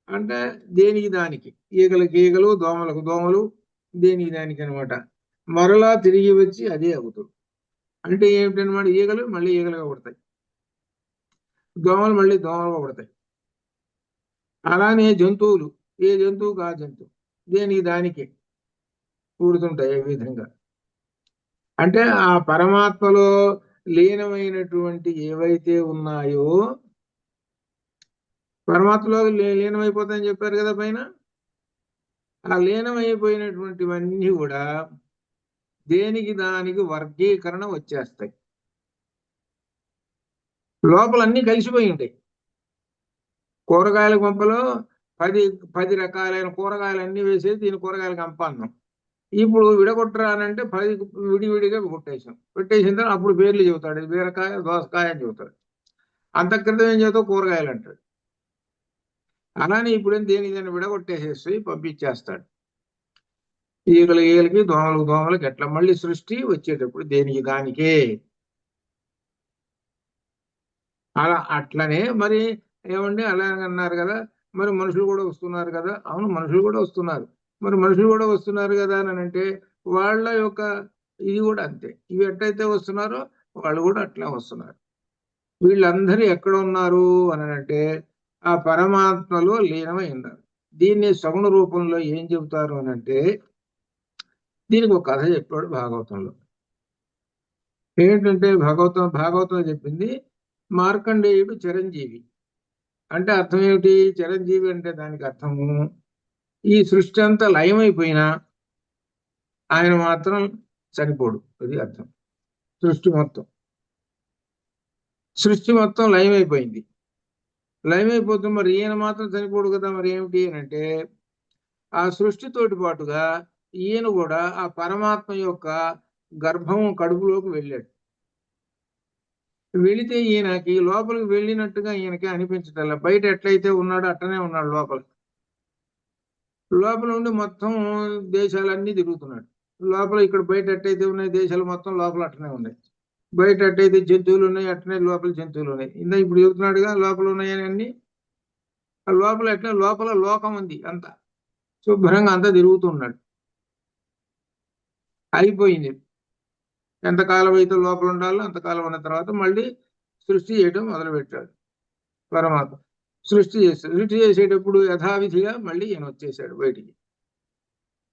అంటే దేనికి దానికి, ఈగలకు ఈగలు, దోమలకు దోమలు, దేనికి దానికి అనమాట. మరలా తిరిగి వచ్చి అదే అగుతురు. అంటే ఏమిటనమాట, ఈగలు మళ్ళీ ఈగలుగా పడతాయి, దోమలు మళ్ళీ దోమలుగా పడతాయి. అలానే జంతువులు ఏ జంతువుకు ఆ జంతువు దేనికి దానికి కూడుతుంటాయి. ఏ విధంగా అంటే ఆ పరమాత్మలో లీనమైనటువంటి ఏవైతే ఉన్నాయో పరమాత్మలో లీనమైపోతాయని చెప్పారు కదా పైన. ఆ లీనమైపోయినటువంటివన్నీ కూడా దేనికి దానికి వర్గీకరణ వచ్చేస్తాయి. లోపల అన్ని కలిసిపోయి ఉంటాయి. కూరగాయల కొంపలో 10 10 రకాలైన కూరగాయలన్నీ వేసేది దీని కూరగాయలు కంపన్నాం. ఇప్పుడు విడగొట్టరా అని అంటే 10 విడివిడిగా కొట్టేసాం. పెట్టేసిన తర్వాత అప్పుడు పేర్లు చెబుతాడు. ఇది బీరకాయ, దోసకాయ అని చెబుతాడు. అంత క్రితం ఏం చెబుతావు కూరగాయలు అంటాడు. అలానే ఇప్పుడేం దేని విడగొట్టేసేసి పంపించేస్తాడు. ఈగలకి దోమలకి ఎట్లా మళ్ళీ సృష్టి వచ్చేటప్పుడు దేనికి దానికే. అలా అట్లనే మరి ఏమండి అలాగే అన్నారు కదా, మరి మనుషులు కూడా వస్తున్నారు కదా. అవును, మనుషులు కూడా వస్తున్నారు. మరి మనుషులు కూడా వస్తున్నారు కదా అని అంటే వాళ్ళ యొక్క ఇది కూడా అంతే. ఇవి ఎట్లయితే వస్తున్నారో వాళ్ళు కూడా అట్లా వస్తున్నారు. వీళ్ళందరూ ఎక్కడ ఉన్నారు అని అంటే ఆ పరమాత్మలో లీనమై ఉన్నారు. దీన్ని సగుణ రూపంలో ఏం చెబుతారు అని అంటే దీనికి ఒక కథ చెప్పాడు భాగవతంలో. ఏంటంటే భాగవతం చెప్పింది మార్కండేయుడు చిరంజీవి. అంటే అర్థం ఏమిటి? చిరంజీవి అంటే దానికి అర్థము ఈ సృష్టి అంతా లయమైపోయినా ఆయన మాత్రం చనిపోడు. అది అర్థం. సృష్టి మొత్తం లయమైపోయింది. లయమైపోతే మరి ఈయన మాత్రం చనిపోడు కదా. మరి ఏమిటి అని అంటే ఆ సృష్టితోటి పాటుగా ఈయన కూడా ఆ పరమాత్మ యొక్క గర్భం కడుపులోకి వెళ్ళాడు. వెళితే ఈయనకి లోపలికి వెళ్ళినట్టుగా ఈయనకి అనిపించటల్లా. బయట ఎట్లయితే ఉన్నాడో అట్టనే ఉన్నాడు లోపల ఉండి మొత్తం దేశాలన్నీ తిరుగుతున్నాడు. లోపల ఇక్కడ బయట ఎట్టయితే ఉన్నాయి దేశాలు మొత్తం లోపల అట్టనే ఉన్నాయి. బయట ఎట్టయితే జంతువులు ఉన్నాయి అట్టనే లోపల జంతువులు ఉన్నాయి. ఇప్పుడు చెబుతున్నాడుగా లోపల ఉన్నాయని అన్ని. ఆ లోపల ఎట్లా లోపల లోకం ఉంది, అంతా శుభ్రంగా అంతా తిరుగుతున్నాడు. అయిపోయింది. ఎంతకాలం అయితే లోపల ఉండాలో అంతకాలం ఉన్న తర్వాత మళ్ళీ సృష్టి చేయడం మొదలుపెట్టాడు పరమాత్మ. సృష్టి చేసేటప్పుడు యథావిధిగా మళ్ళీ ఈయన వచ్చేసాడు బయటికి.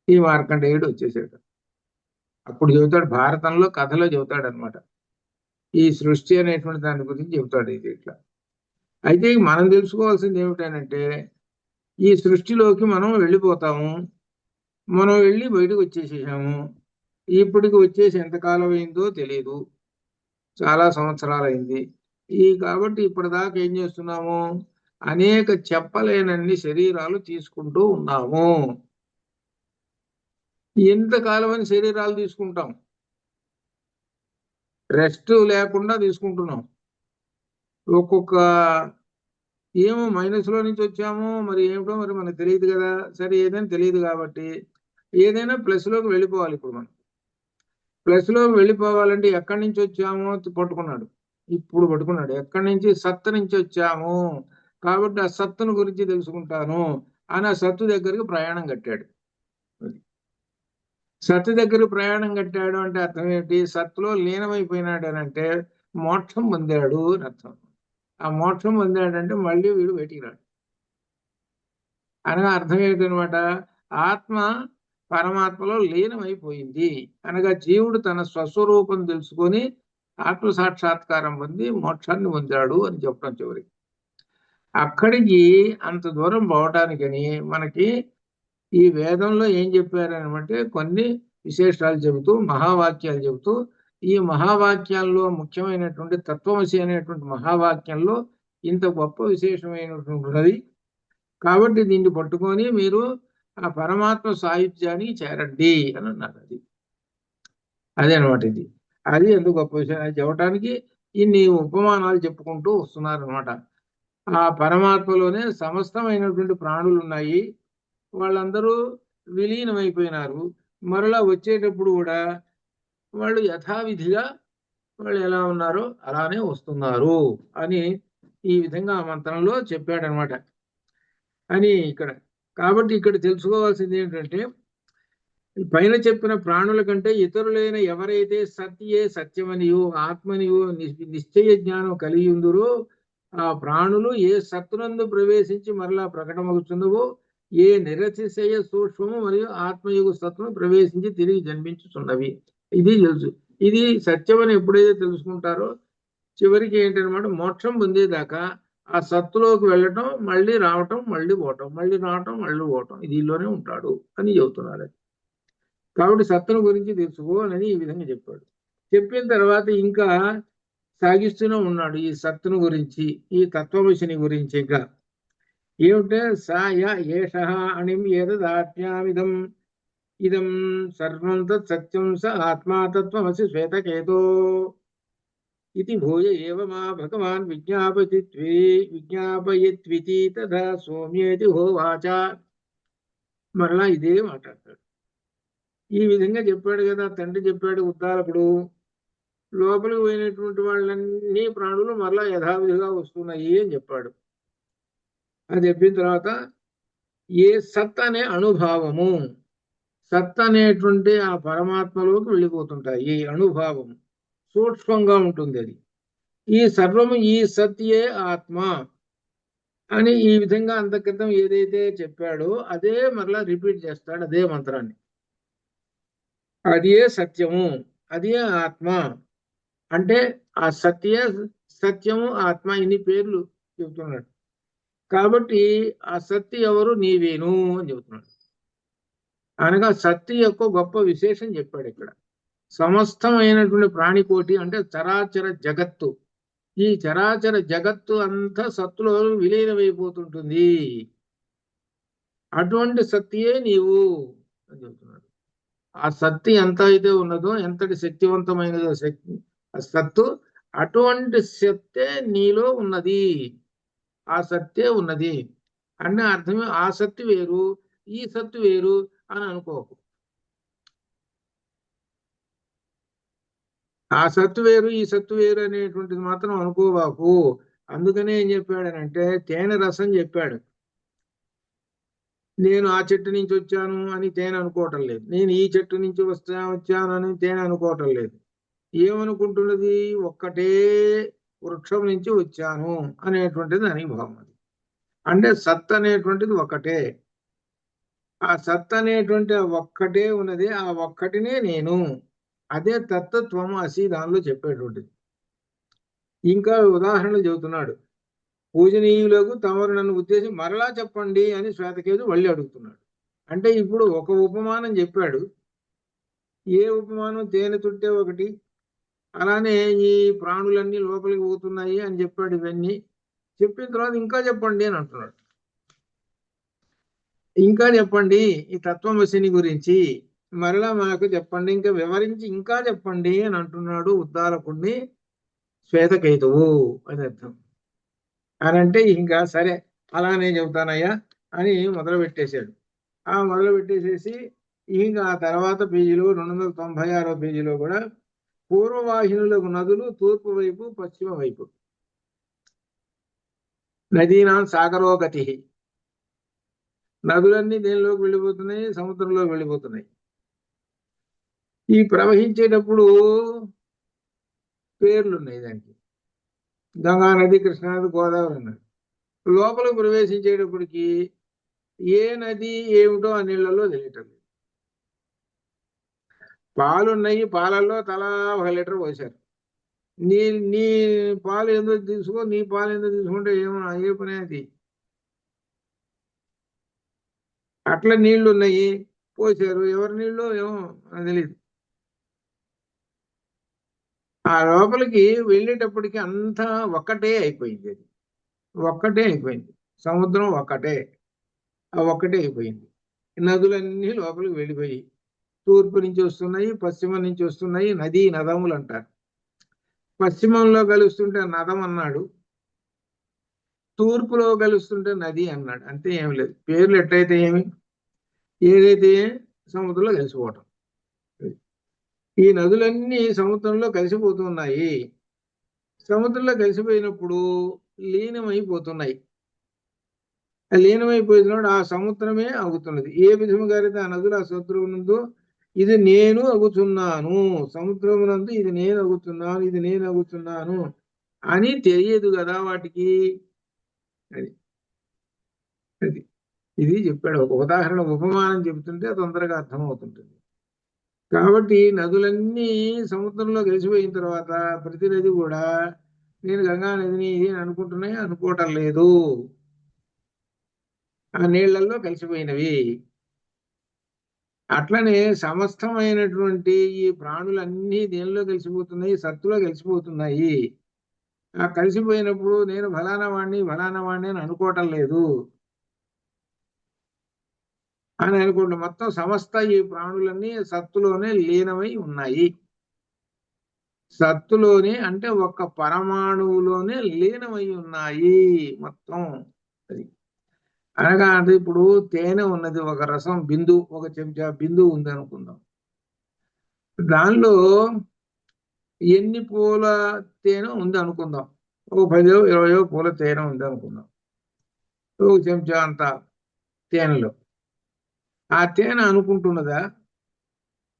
ఈ మార్కండేయుడు వచ్చేసాడు. అప్పుడు చెబుతాడు, భారతంలో కథలో చెబుతాడు అనమాట. ఈ సృష్టి అనేటువంటి దాని గురించి చెబుతాడు. ఇది ఇట్లా. అయితే మనం తెలుసుకోవాల్సింది ఏమిటనంటే ఈ సృష్టిలోకి మనం వెళ్ళిపోతాము. మనం వెళ్ళి బయటకు వచ్చేసేసాము. ఇప్పటికి వచ్చేసి ఎంతకాలం అయిందో తెలియదు, చాలా సంవత్సరాలైంది. కాబట్టి ఇప్పటిదాకా ఏం చేస్తున్నాము? అనేక చెప్పలేనన్ని శరీరాలు తీసుకుంటూ ఉన్నాము. ఎంతకాలం అని శరీరాలు తీసుకుంటాం? రెస్ట్ లేకుండా తీసుకుంటున్నాం. ఒక్కొక్క ఏమో మైనస్లో నుంచి వచ్చాము, మరి ఏమిటో మరి మనకు తెలియదు కదా. సరే, ఏదైనా తెలియదు కాబట్టి ఏదైనా ప్లస్లోకి వెళ్ళిపోవాలి. ఇప్పుడు మనం ప్లస్లోకి వెళ్ళిపోవాలంటే ఎక్కడి నుంచి వచ్చామో పట్టుకున్నాడు. ఇప్పుడు పట్టుకున్నాడు ఎక్కడి నుంచి? సత్తు నుంచి వచ్చాము. కాబట్టి ఆ సత్తును గురించి తెలుసుకుంటాను అని ఆ సత్తు దగ్గరికి ప్రయాణం కట్టాడు. సత్తు దగ్గర ప్రయాణం కట్టాడు అంటే అర్థం ఏంటి? సత్తులో లీనమైపోయినాడు అని అంటే మోక్షం పొందాడు అని అర్థం. ఆ మోక్షం పొందాడంటే మళ్ళీ వీడు బయటికి రాడు అనగా అర్థం ఏంటనమాట? ఆత్మ పరమాత్మలో లీనమైపోయింది అనగా జీవుడు తన స్వస్వరూపం తెలుసుకొని ఆత్మ సాక్షాత్కారం పొంది మోక్షాన్ని పొందాడు అని చెప్పడం చివరికి. అక్కడికి అంత దూరం పోవటానికని మనకి ఈ వేదంలో ఏం చెప్పారనమంటే కొన్ని విశేషాలు చెబుతూ మహావాక్యాలు చెబుతూ ఈ మహావాక్యాల్లో ముఖ్యమైనటువంటి తత్వమసి అనేటువంటి మహావాక్యంలో ఇంత గొప్ప విశేషమైనటువంటిది. కాబట్టి దీన్ని పట్టుకొని మీరు ఆ పరమాత్మ సాయుధ్యానికి చేరండి అని అన్నారు. అదే అనమాట ఇది. అది ఎందుకు గొప్ప విషయం అది చెప్పడానికి ఇన్ని ఉపమానాలు చెప్పుకుంటూ వస్తున్నారు అనమాట. ఆ పరమాత్మలోనే సమస్తమైనటువంటి ప్రాణులు ఉన్నాయి. వాళ్ళందరూ విలీనమైపోయినారు. మరలా వచ్చేటప్పుడు కూడా వాళ్ళు యథావిధిగా వాళ్ళు ఎలా ఉన్నారో అలానే వస్తున్నారు అని ఈ విధంగా మంత్రంలో చెప్పాడనమాట అని ఇక్కడ. కాబట్టి ఇక్కడ తెలుసుకోవాల్సింది ఏంటంటే పైన చెప్పిన ప్రాణుల కంటే ఇతరులైన ఎవరైతే సత్యే సత్యమనియో ఆత్మనియో నిశ్చయ జ్ఞానం కలిగి ఉందరో ఆ ప్రాణులు ఏ సత్తునందు ప్రవేశించి మరలా ప్రకటమవుతున్నవో ఏ నిరతిశయ సూక్ష్మము మరియు ఆత్మయుగ సత్తును ప్రవేశించి తిరిగి జన్మించుతున్నవి. ఇది తెలుసు. ఇది సత్యమని ఎప్పుడైతే తెలుసుకుంటారో చివరికి ఏంటనమాట మోక్షం పొందేదాకా ఆ సత్తులోకి వెళ్ళటం, మళ్ళీ రావటం, మళ్ళీ పోవటం, మళ్ళీ రావటం, మళ్ళీ పోవటం, ఇదిలోనే ఉంటాడు అని చెబుతున్నారు. కాబట్టి సత్తును గురించి తెలుసుకో అని ఈ విధంగా చెప్పాడు. చెప్పిన తర్వాత ఇంకా సాగిస్తూనే ఉన్నాడు ఈ సత్తును గురించి, ఈ తత్వమసిని గురించి. ఇంకా ఏమిటే సాయ ఏష అణిం ఏతదాత్మ్యామిదం ఇదం సర్వం తత్ సత్యం స ఆత్మా తత్వమసి శ్వేతకేతో ఇది భూయ ఏవ మా భగవాన్ విజ్ఞాపయత్వితి తథా సౌమ్యేతి హోవాచ. మరలా ఇదే మాట్లాడతాడు. ఈ విధంగా చెప్పాడు కదా తండ్రి, చెప్పాడు ఉద్దాలకుడు. లోపలికి పోయినటువంటి వాళ్ళన్నీ ప్రాణులు మరలా యథావిధిగా వస్తున్నాయి అని చెప్పాడు. అది చెప్పిన తర్వాత ఏ సత్ అనే అనుభావము, సత్ అనేటువంటి ఆ పరమాత్మలోకి వెళ్ళిపోతుంటాయి. అనుభావం సూక్ష్మంగా ఉంటుంది. అది ఈ సర్వము ఈ సత్యే ఆత్మ అని ఈ విధంగా అంత క్రితం ఏదైతే చెప్పాడో అదే మరలా రిపీట్ చేస్తాడు, అదే మంత్రాన్ని. అదే సత్యము, అదే ఆత్మ అంటే ఆ సత్యము ఆత్మ ఇన్ని పేర్లు చెబుతున్నాడు. కాబట్టి ఆ సత్య ఎవరు? నీవేను అని చెబుతున్నాడు. అనగా సత్య యొక్క గొప్ప విశేషం చెప్పాడు ఇక్కడ. సమస్తమైనటువంటి ప్రాణికోటి అంటే చరాచర జగత్తు, ఈ చరాచర జగత్తు అంతా సత్తులో విలీనమైపోతుంటుంది. అటువంటి సత్యే నీవు అని చెబుతున్నాడు. ఆ సత్తి ఎంత అయితే ఉన్నదో, ఎంతటి శక్తివంతమైనదో శక్తి ఆ సత్తు, అటువంటి సత్తే నీలో ఉన్నది. ఆ సత్తే ఉన్నది అన్న అర్థమే. ఆ సత్తు వేరు, ఈ సత్తు వేరు అని అనుకోకు. ఆ సత్తు వేరు, ఈ సత్తు వేరు అనేటువంటిది మాత్రం అనుకోవాకు. అందుకనే ఏం చెప్పాడనంటే తేనె రసం చెప్పాడు. నేను ఆ చెట్టు నుంచి వచ్చాను అని తేనె అనుకోవటం లేదు. నేను ఈ చెట్టు నుంచి వచ్చాను అని తేనె అనుకోవటం లేదు. ఏమనుకుంటున్నది? ఒక్కటే వృక్షం నుంచి వచ్చాను అనేటువంటిది అనుభవం. అది అంటే సత్ అనేటువంటిది ఒకటే. ఆ సత్ అనేటువంటి ఒక్కటే ఉన్నది. ఆ ఒక్కటినే నేను, అదే తత్వము అసి దానిలో చెప్పేటువంటిది. ఇంకా ఉదాహరణలు చెబుతున్నాడు. పూజనీయులకు తమరు నన్ను ఉద్దేశం మరలా చెప్పండి అని శ్వేతకేతు మళ్ళీ అడుగుతున్నాడు. అంటే ఇప్పుడు ఒక ఉపమానం చెప్పాడు. ఏ ఉపమానం? తేనె తుట్టే ఒకటి, అలానే ఈ ప్రాణులన్నీ లోపలికి పోతున్నాయి అని చెప్పాడు. ఇవన్నీ చెప్పిన తర్వాత ఇంకా చెప్పండి అని అంటున్నాడు. ఇంకా చెప్పండి ఈ తత్వమసిని గురించి, మరలా మాకు చెప్పండి, ఇంకా వివరించి ఇంకా చెప్పండి అని అంటున్నాడు ఉద్దాలకుడిని శ్వేతకేతువు అని అర్థం. అని అంటే ఇంకా సరే అలానే చెబుతానయ్యా అని మొదలు పెట్టేశాడు. ఆ మొదలు పెట్టేసేసి ఇంకా ఆ తర్వాత పేజీలో 296వ పేజీలో కూడా పూర్వవాహినులకు నదులు తూర్పు వైపు పశ్చిమ వైపు, నదీనా సాగరోగతి. నదులన్నీ దేనిలోకి వెళ్ళిపోతున్నాయి? సముద్రంలోకి వెళ్ళిపోతున్నాయి. ఈ ప్రవహించేటప్పుడు పేర్లున్నాయి దానికి. గంగా నది, కృష్ణానది, గోదావరి అన్నాడు. లోపలికి ప్రవేశించేటప్పటికి ఏ నది ఏమిటో ఆ నీళ్లలో తెలియటం లేదు. పాలున్నాయి, పాలల్లో తలా 1 లీటర్ పోశారు. నీ నీ పాలు ఎందుకు తీసుకో, నీ పాలు ఎందుకు తీసుకుంటే ఏమో ఏ పని అది. అట్లా నీళ్లు ఉన్నాయి, పోసారు. ఎవరి నీళ్ళు ఏమో నాకు తెలియదు. ఆ లోపలికి వెళ్ళేటప్పటికి అంతా ఒక్కటే అయిపోయింది. అది ఒక్కటే అయిపోయింది. సముద్రం ఒక్కటే, ఆ ఒక్కటే అయిపోయింది. నదులన్నీ లోపలికి వెళ్ళిపోయి తూర్పు నుంచి వస్తున్నాయి, పశ్చిమం నుంచి వస్తున్నాయి. నదీ నదములు అంటారు. పశ్చిమంలో కలుస్తుంటే నదం అన్నాడు, తూర్పులో కలుస్తుంటే నది అన్నాడు. అంతే, ఏమి లేదు. పేర్లు ఎట్లయితే ఏమి, ఏదైతే సముద్రంలో కలిసిపోవటం. ఈ నదులన్నీ సముద్రంలో కలిసిపోతున్నాయి. సముద్రంలో కలిసిపోయినప్పుడు లీనమైపోతున్నాయి. లీనమైపోయినప్పుడు ఆ సముద్రమే అగుతున్నది. ఏ విధముగా అయితే ఆ నదులు ఆ సముద్రమునందు ఇది నేను అగుతున్నాను, సముద్రమునందు ఇది నేను అగుతున్నాను, ఇది నేను అగుతున్నాను అని తెలియదు కదా వాటికి. అది అది ఇది చెప్పాడు. ఒక ఉదాహరణ, ఉపమానం చెబుతుంటే తొందరగా అర్థమవుతుంటుంది. కాబట్టి నదులన్నీ సముద్రంలో కలిసిపోయిన తర్వాత ప్రతి నది కూడా నేను గంగా నదిని ఇది అనుకుంటున్నాయి, అనుకోవటం లేదు. ఆ నీళ్లలో కలిసిపోయినవి. అట్లనే సమస్తమైనటువంటి ఈ ప్రాణులన్నీ దేనిలో కలిసిపోతున్నాయి? సత్తులో కలిసిపోతున్నాయి. ఆ కలిసిపోయినప్పుడు నేను ఫలానా వాణ్ణి అని అనుకోవటం లేదు. అని అనుకోండి. మొత్తం సమస్త ఈ ప్రాణులన్నీ సత్తులోనే లీనమై ఉన్నాయి. సత్తులోనే అంటే ఒక్క పరమాణువులోనే లీనమై ఉన్నాయి మొత్తం. అది అనగా అంటే ఇప్పుడు తేనె ఉన్నది, ఒక రసం బిందు, ఒక చెంచా బిందు ఉంది అనుకుందాం. దానిలో ఎన్ని పూల తేనె ఉంది అనుకుందాం. ఒక 10-20 పూల తేనె ఉంది అనుకుందాం. ఒక చెంచా అంత తేనెలో ఆ తేనె అనుకుంటున్నదా,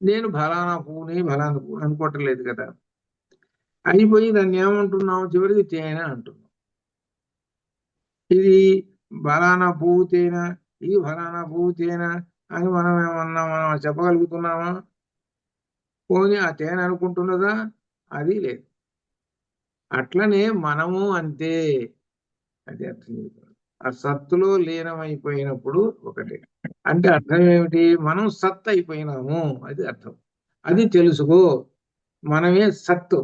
నేను ఫలానా పువ్వుని ఫలానా పువ్వు అనుకోవట్లేదు కదా. అయిపోయి దాన్ని ఏమంటున్నాం, చివరికి తేనె అంటున్నాం. ఇది ఫలానా పువ్వు తేనె, ఇది ఫలానా పువ్వు తేనె అని మనం చెప్పగలుగుతున్నామా? పోనీ ఆ తేనె అనుకుంటున్నదా? అది లేదు. అట్లనే మనము అంతే. అది అర్థం చేసుకోవాలి. ఆ సత్తులో లీనమైపోయినప్పుడు ఒకటి అంటే అర్థం ఏమిటి, మనం సత్ అయిపోయినాము, అది అర్థం. అది తెలుసుకో. మనమే సత్తు.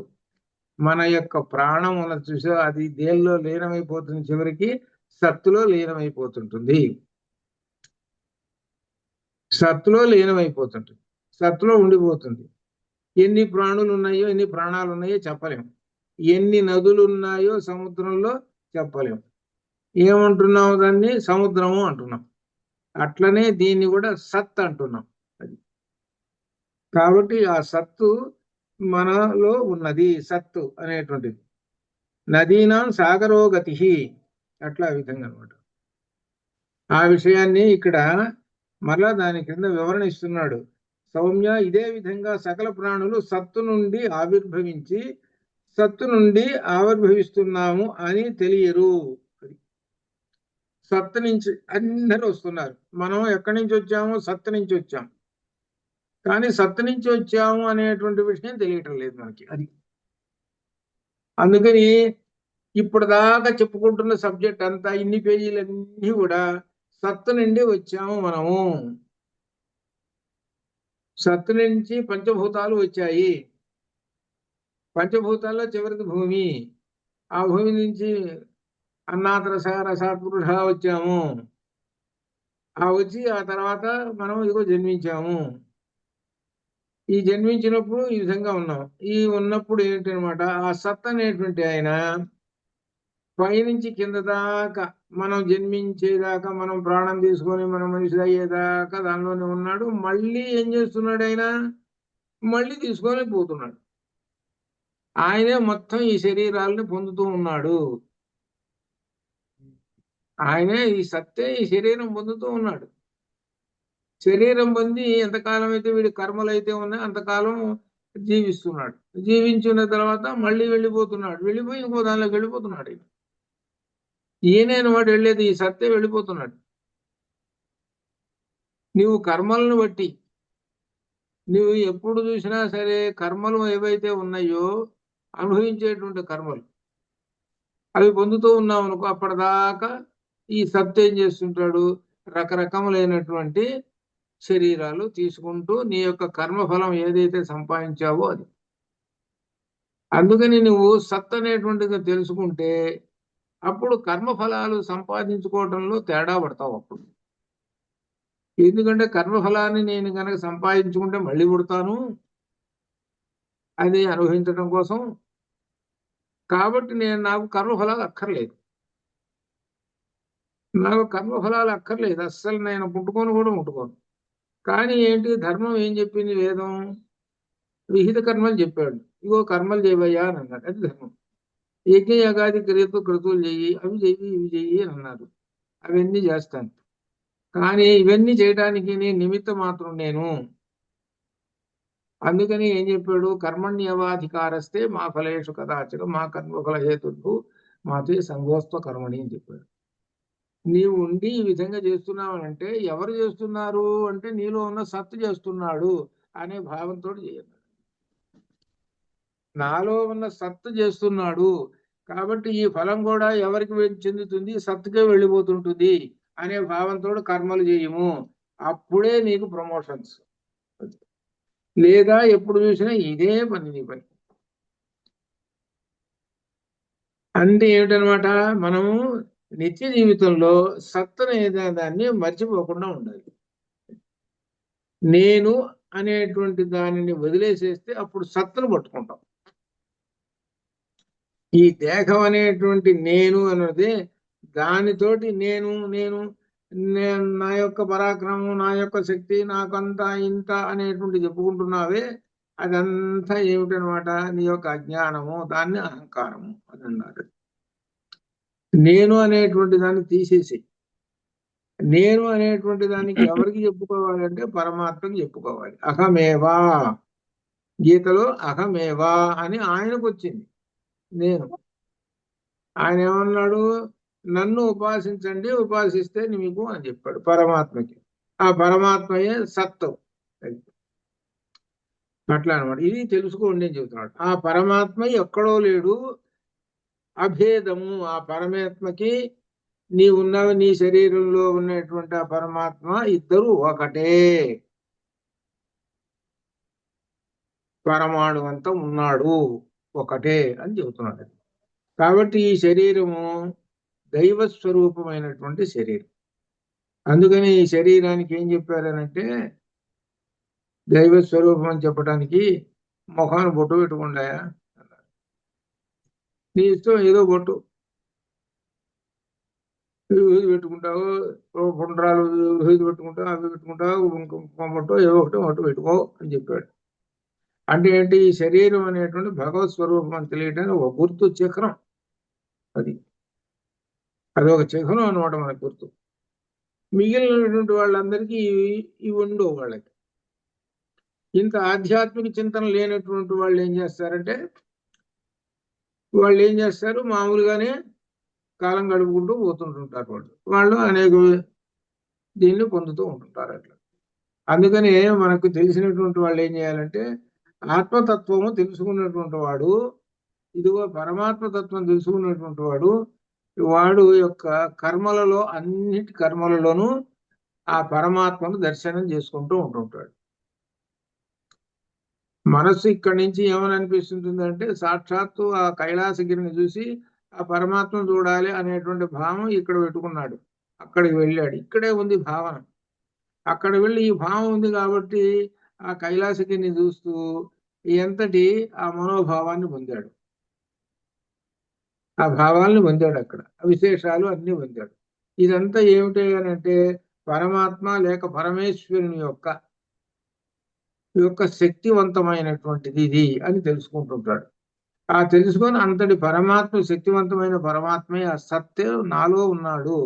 మన యొక్క ప్రాణం ఉన్నది చూసా, అది దేనిలో లీనమైపోతుంది, చివరికి సత్తులో లీనమైపోతుంటుంది. సత్తులో లీనమైపోతుంటుంది, సత్తులో ఉండిపోతుంది. ఎన్ని ప్రాణులు ఉన్నాయో, ఎన్ని ప్రాణాలు ఉన్నాయో చెప్పలేము. ఎన్ని నదులు ఉన్నాయో సముద్రంలో చెప్పలేము. ఏమంటున్నాము, దాన్ని సముద్రము అంటున్నాం. అట్లనే దీన్ని కూడా సత్ అంటున్నాం. అది కాబట్టి ఆ సత్తు మనలో ఉన్నది, సత్తు అనేటువంటిది. నదీనాం సాగరోగతి, అట్లా ఆ విధంగా అనమాట. ఆ విషయాన్ని ఇక్కడ మరలా దాని కింద వివరణ ఇస్తున్నాడు. సౌమ్య, ఇదే విధంగా సకల ప్రాణులు సత్తు నుండి ఆవిర్భవించి సత్తు నుండి ఆవిర్భవిస్తున్నాము అని తెలియరు. సత్తు నుంచి అందరూ వస్తున్నారు. మనం ఎక్కడి నుంచి వచ్చాము, సత్తు నుంచి వచ్చాం. కానీ సత్తు నుంచి వచ్చాము అనేటువంటి విషయం తెలియటం లేదు మనకి. అది అందుకని ఇప్పుడు దాకా చెప్పుకుంటున్న సబ్జెక్ట్ అంతా, ఇన్ని పేజీలన్నీ కూడా సత్తు నుండి వచ్చాము మనము. సత్తు నుంచి పంచభూతాలు వచ్చాయి. పంచభూతాల్లో చివరిది భూమి. ఆ భూమి నుంచి అన్నాతరస రసాత్పురుష వచ్చాము. ఆ వచ్చి ఆ తర్వాత మనం ఇదిగో జన్మించాము. ఈ జన్మించినప్పుడు ఈ విధంగా ఉన్నాం. ఈ ఉన్నప్పుడు ఏంటనమాట, ఆ సత్ అనేటువంటి ఆయన పైనుంచి కింద దాకా మనం జన్మించేదాకా, మనం ప్రాణం తీసుకొని మనం మనిషి అయ్యేదాకా దానిలోనే ఉన్నాడు. మళ్ళీ ఏం చేస్తున్నాడు ఆయన, మళ్ళీ తీసుకొని పోతున్నాడు. ఆయనే మొత్తం ఈ శరీరాలను పొందుతూ ఉన్నాడు. ఆయనే ఈ సత్తే ఈ శరీరం పొందుతూ ఉన్నాడు. శరీరం పొంది ఎంతకాలం అయితే వీడి కర్మలు అయితే ఉన్నాయో అంతకాలం జీవిస్తున్నాడు. జీవించిన తర్వాత మళ్ళీ వెళ్ళిపోతున్నాడు. వెళ్ళిపోయి ఇంకో దానిలోకి వెళ్ళిపోతున్నాడు. ఈయన వాడు వెళ్ళేది, ఈ సత్తే వెళ్ళిపోతున్నాడు. నీవు కర్మలను బట్టి, నువ్వు ఎప్పుడు చూసినా సరే కర్మలు ఏవైతే ఉన్నాయో, అనుభవించేటువంటి కర్మలు అవి పొందుతూ ఉన్నావు అనుకో, అప్పటిదాకా ఈ సత్ ఏం చేస్తుంటాడు, రకరకములైనటువంటి శరీరాలు తీసుకుంటూ నీ యొక్క కర్మఫలం ఏదైతే సంపాదించావో అది. అందుకని నువ్వు సత్ అనేటువంటిది తెలుసుకుంటే అప్పుడు కర్మఫలాలు సంపాదించుకోవడంలో తేడా పడతావు అప్పుడు. ఎందుకంటే కర్మఫలాన్ని నేను కనుక సంపాదించుకుంటే మళ్ళీ పుడతాను, అది అనుభవించడం కోసం. కాబట్టి నాకు కర్మఫలాలు అక్కర్లేదు. నాకు కర్మఫలాలు అక్కర్లేదు అస్సలు. నేను పుట్టుకొని కూడా ముట్టుకోను. కానీ ఏంటి, ధర్మం ఏం చెప్పింది వేదం, విహిత కర్మలు చెప్పాడు. ఇగో కర్మలు చేయవయ్యా అని అన్నాడు. అది ధర్మం. యజ్ఞ యాగాది క్రతువులు చెయ్యి, అవి చెయ్యి, ఇవి చెయ్యి అని అన్నారు. అవన్నీ చేస్తాను. కానీ ఇవన్నీ చేయడానికి నేను నిమిత్త మాత్రం నేను. అందుకని ఏం చెప్పాడు, కర్మణ్యవాధికారస్తే మా ఫలేషు కదాచన మా కర్మఫల హేతుర్భు మాతే సంగోస్త్వ కర్మణి అని చెప్పాడు. నీవు ఉండి ఈ విధంగా చేస్తున్నావు అంటే ఎవరు చేస్తున్నారు అంటే నీలో ఉన్న సత్తు చేస్తున్నాడు అనే భావంతో చేయాలి. నాలో ఉన్న సత్తు చేస్తున్నాడు కాబట్టి ఈ ఫలం కూడా ఎవరికి చెందుతుంది, సత్తుకే వెళ్ళిపోతుంటుంది అనే భావంతో కర్మలు చేయము. అప్పుడే నీకు ప్రమోషన్స్. లేదా ఎప్పుడు చూసినా ఇదే పని, నీ పని. అంటే ఏమిటనమాట, మనము నిత్య జీవితంలో సత్తు అనే దాన్ని మర్చిపోకుండా ఉండాలి. నేను అనేటువంటి దానిని వదిలేసేస్తే అప్పుడు సత్తును పట్టుకుంటాం. ఈ దేహం అనేటువంటి నేను అన్నది దానితోటి నేను నేను నా యొక్క పరాక్రమం, నా యొక్క శక్తి, నాకంత ఇంత అనేటువంటి చెప్పుకుంటున్నావే, అదంతా ఏమిటనమాట? నీ యొక్క అజ్ఞానము, దాన్ని అహంకారము అని అన్నారు. నేను అనేటువంటి దాన్ని తీసేసి, నేను అనేటువంటి దానికి ఎవరికి చెప్పుకోవాలంటే పరమాత్మకి చెప్పుకోవాలి. అహమేవా, గీతలో అహమేవా అని ఆయనకు వచ్చింది. నేను ఆయన ఏమన్నాడు? నన్ను ఉపాసించండి, ఉపాసిస్తే మీకు అని చెప్పాడు పరమాత్మకి. ఆ పరమాత్మయే సత్వం. అట్లా అనమాట. ఇది తెలుసుకోండి అని చెబుతున్నాడు. ఆ పరమాత్మ ఎక్కడో లేడు, అభేదము. ఆ పరమాత్మకి నీ శరీరంలో ఉన్నటువంటి ఆ పరమాత్మ ఇద్దరు ఒకటే, పరమాణు అంతా ఉన్నాడు, ఒకటే అని చెబుతున్నాడు. కాబట్టి ఈ శరీరము దైవస్వరూపమైనటువంటి శరీరం. అందుకని ఈ శరీరానికి ఏం చెప్పారనంటే, దైవస్వరూపం అని చెప్పడానికి ముఖాన్ని బొట్టు పెట్టుకుంటాయా అన్నారు. నీ ఇష్టం, ఏదో బొట్టు పెట్టుకుంటావు, పుండ్రాలు పెట్టుకుంటావు, అవి పెట్టుకుంటావు, కుంకుమ బొట్టు ఏదో ఒకటి బొట్టు పెట్టుకో అని చెప్పాడు. అంటే ఏంటి? ఈ శరీరం అనేటువంటి భగవత్ స్వరూపం అని తెలియడానికి ఒక గుర్తు, చక్రం. అది ఒక చక్రం అనమాట మనకు గుర్తు. మిగిలినటువంటి వాళ్ళందరికీ ఇవి ఉండవు. వాళ్ళకి ఇంత ఆధ్యాత్మిక చింతన లేనటువంటి వాళ్ళు ఏం చేస్తారు? మామూలుగానే కాలం గడుపుకుంటూ పోతుంటుంటారు. వాళ్ళు అనేక దీన్ని పొందుతూ ఉంటుంటారు అట్లా. అందుకని మనకు తెలిసినటువంటి వాళ్ళు ఏం చేయాలంటే, ఆత్మతత్వము తెలుసుకున్నటువంటి వాడు, ఇదిగో పరమాత్మ తత్వం తెలుసుకున్నటువంటి వాడు యొక్క కర్మలలో, అన్నిటి కర్మలలోనూ ఆ పరమాత్మను దర్శనం చేసుకుంటూ ఉంటుంటాడు. మనస్సు ఇక్కడి నుంచి ఏమని అనిపిస్తుంటుందంటే, సాక్షాత్తు ఆ కైలాసగిరిని చూసి ఆ పరమాత్మను చూడాలి అనేటువంటి భావం ఇక్కడ పెట్టుకున్నాడు. అక్కడికి వెళ్ళాడు. ఇక్కడే ఉంది భావన. అక్కడ వెళ్ళి ఈ భావం ఉంది కాబట్టి ఆ కైలాసగిరిని చూస్తూ ఎంతటి ఆ మనోభావాన్ని పొందాడు, ఆ భావాల్ని పొందాడు, అక్కడ విశేషాలు అన్ని పొందాడు. ఇదంతా ఏమిటి అంటే, పరమాత్మ లేక పరమేశ్వరుని యొక్క శక్తివంతమైనటువంటిది ఇది అని తెలుసుకుంటుంటాడు. ఆ తెలుసుకొని అంతటి పరమాత్మ, శక్తివంతమైన పరమాత్మే ఆ సత్తే నాలో ఉన్నాడు.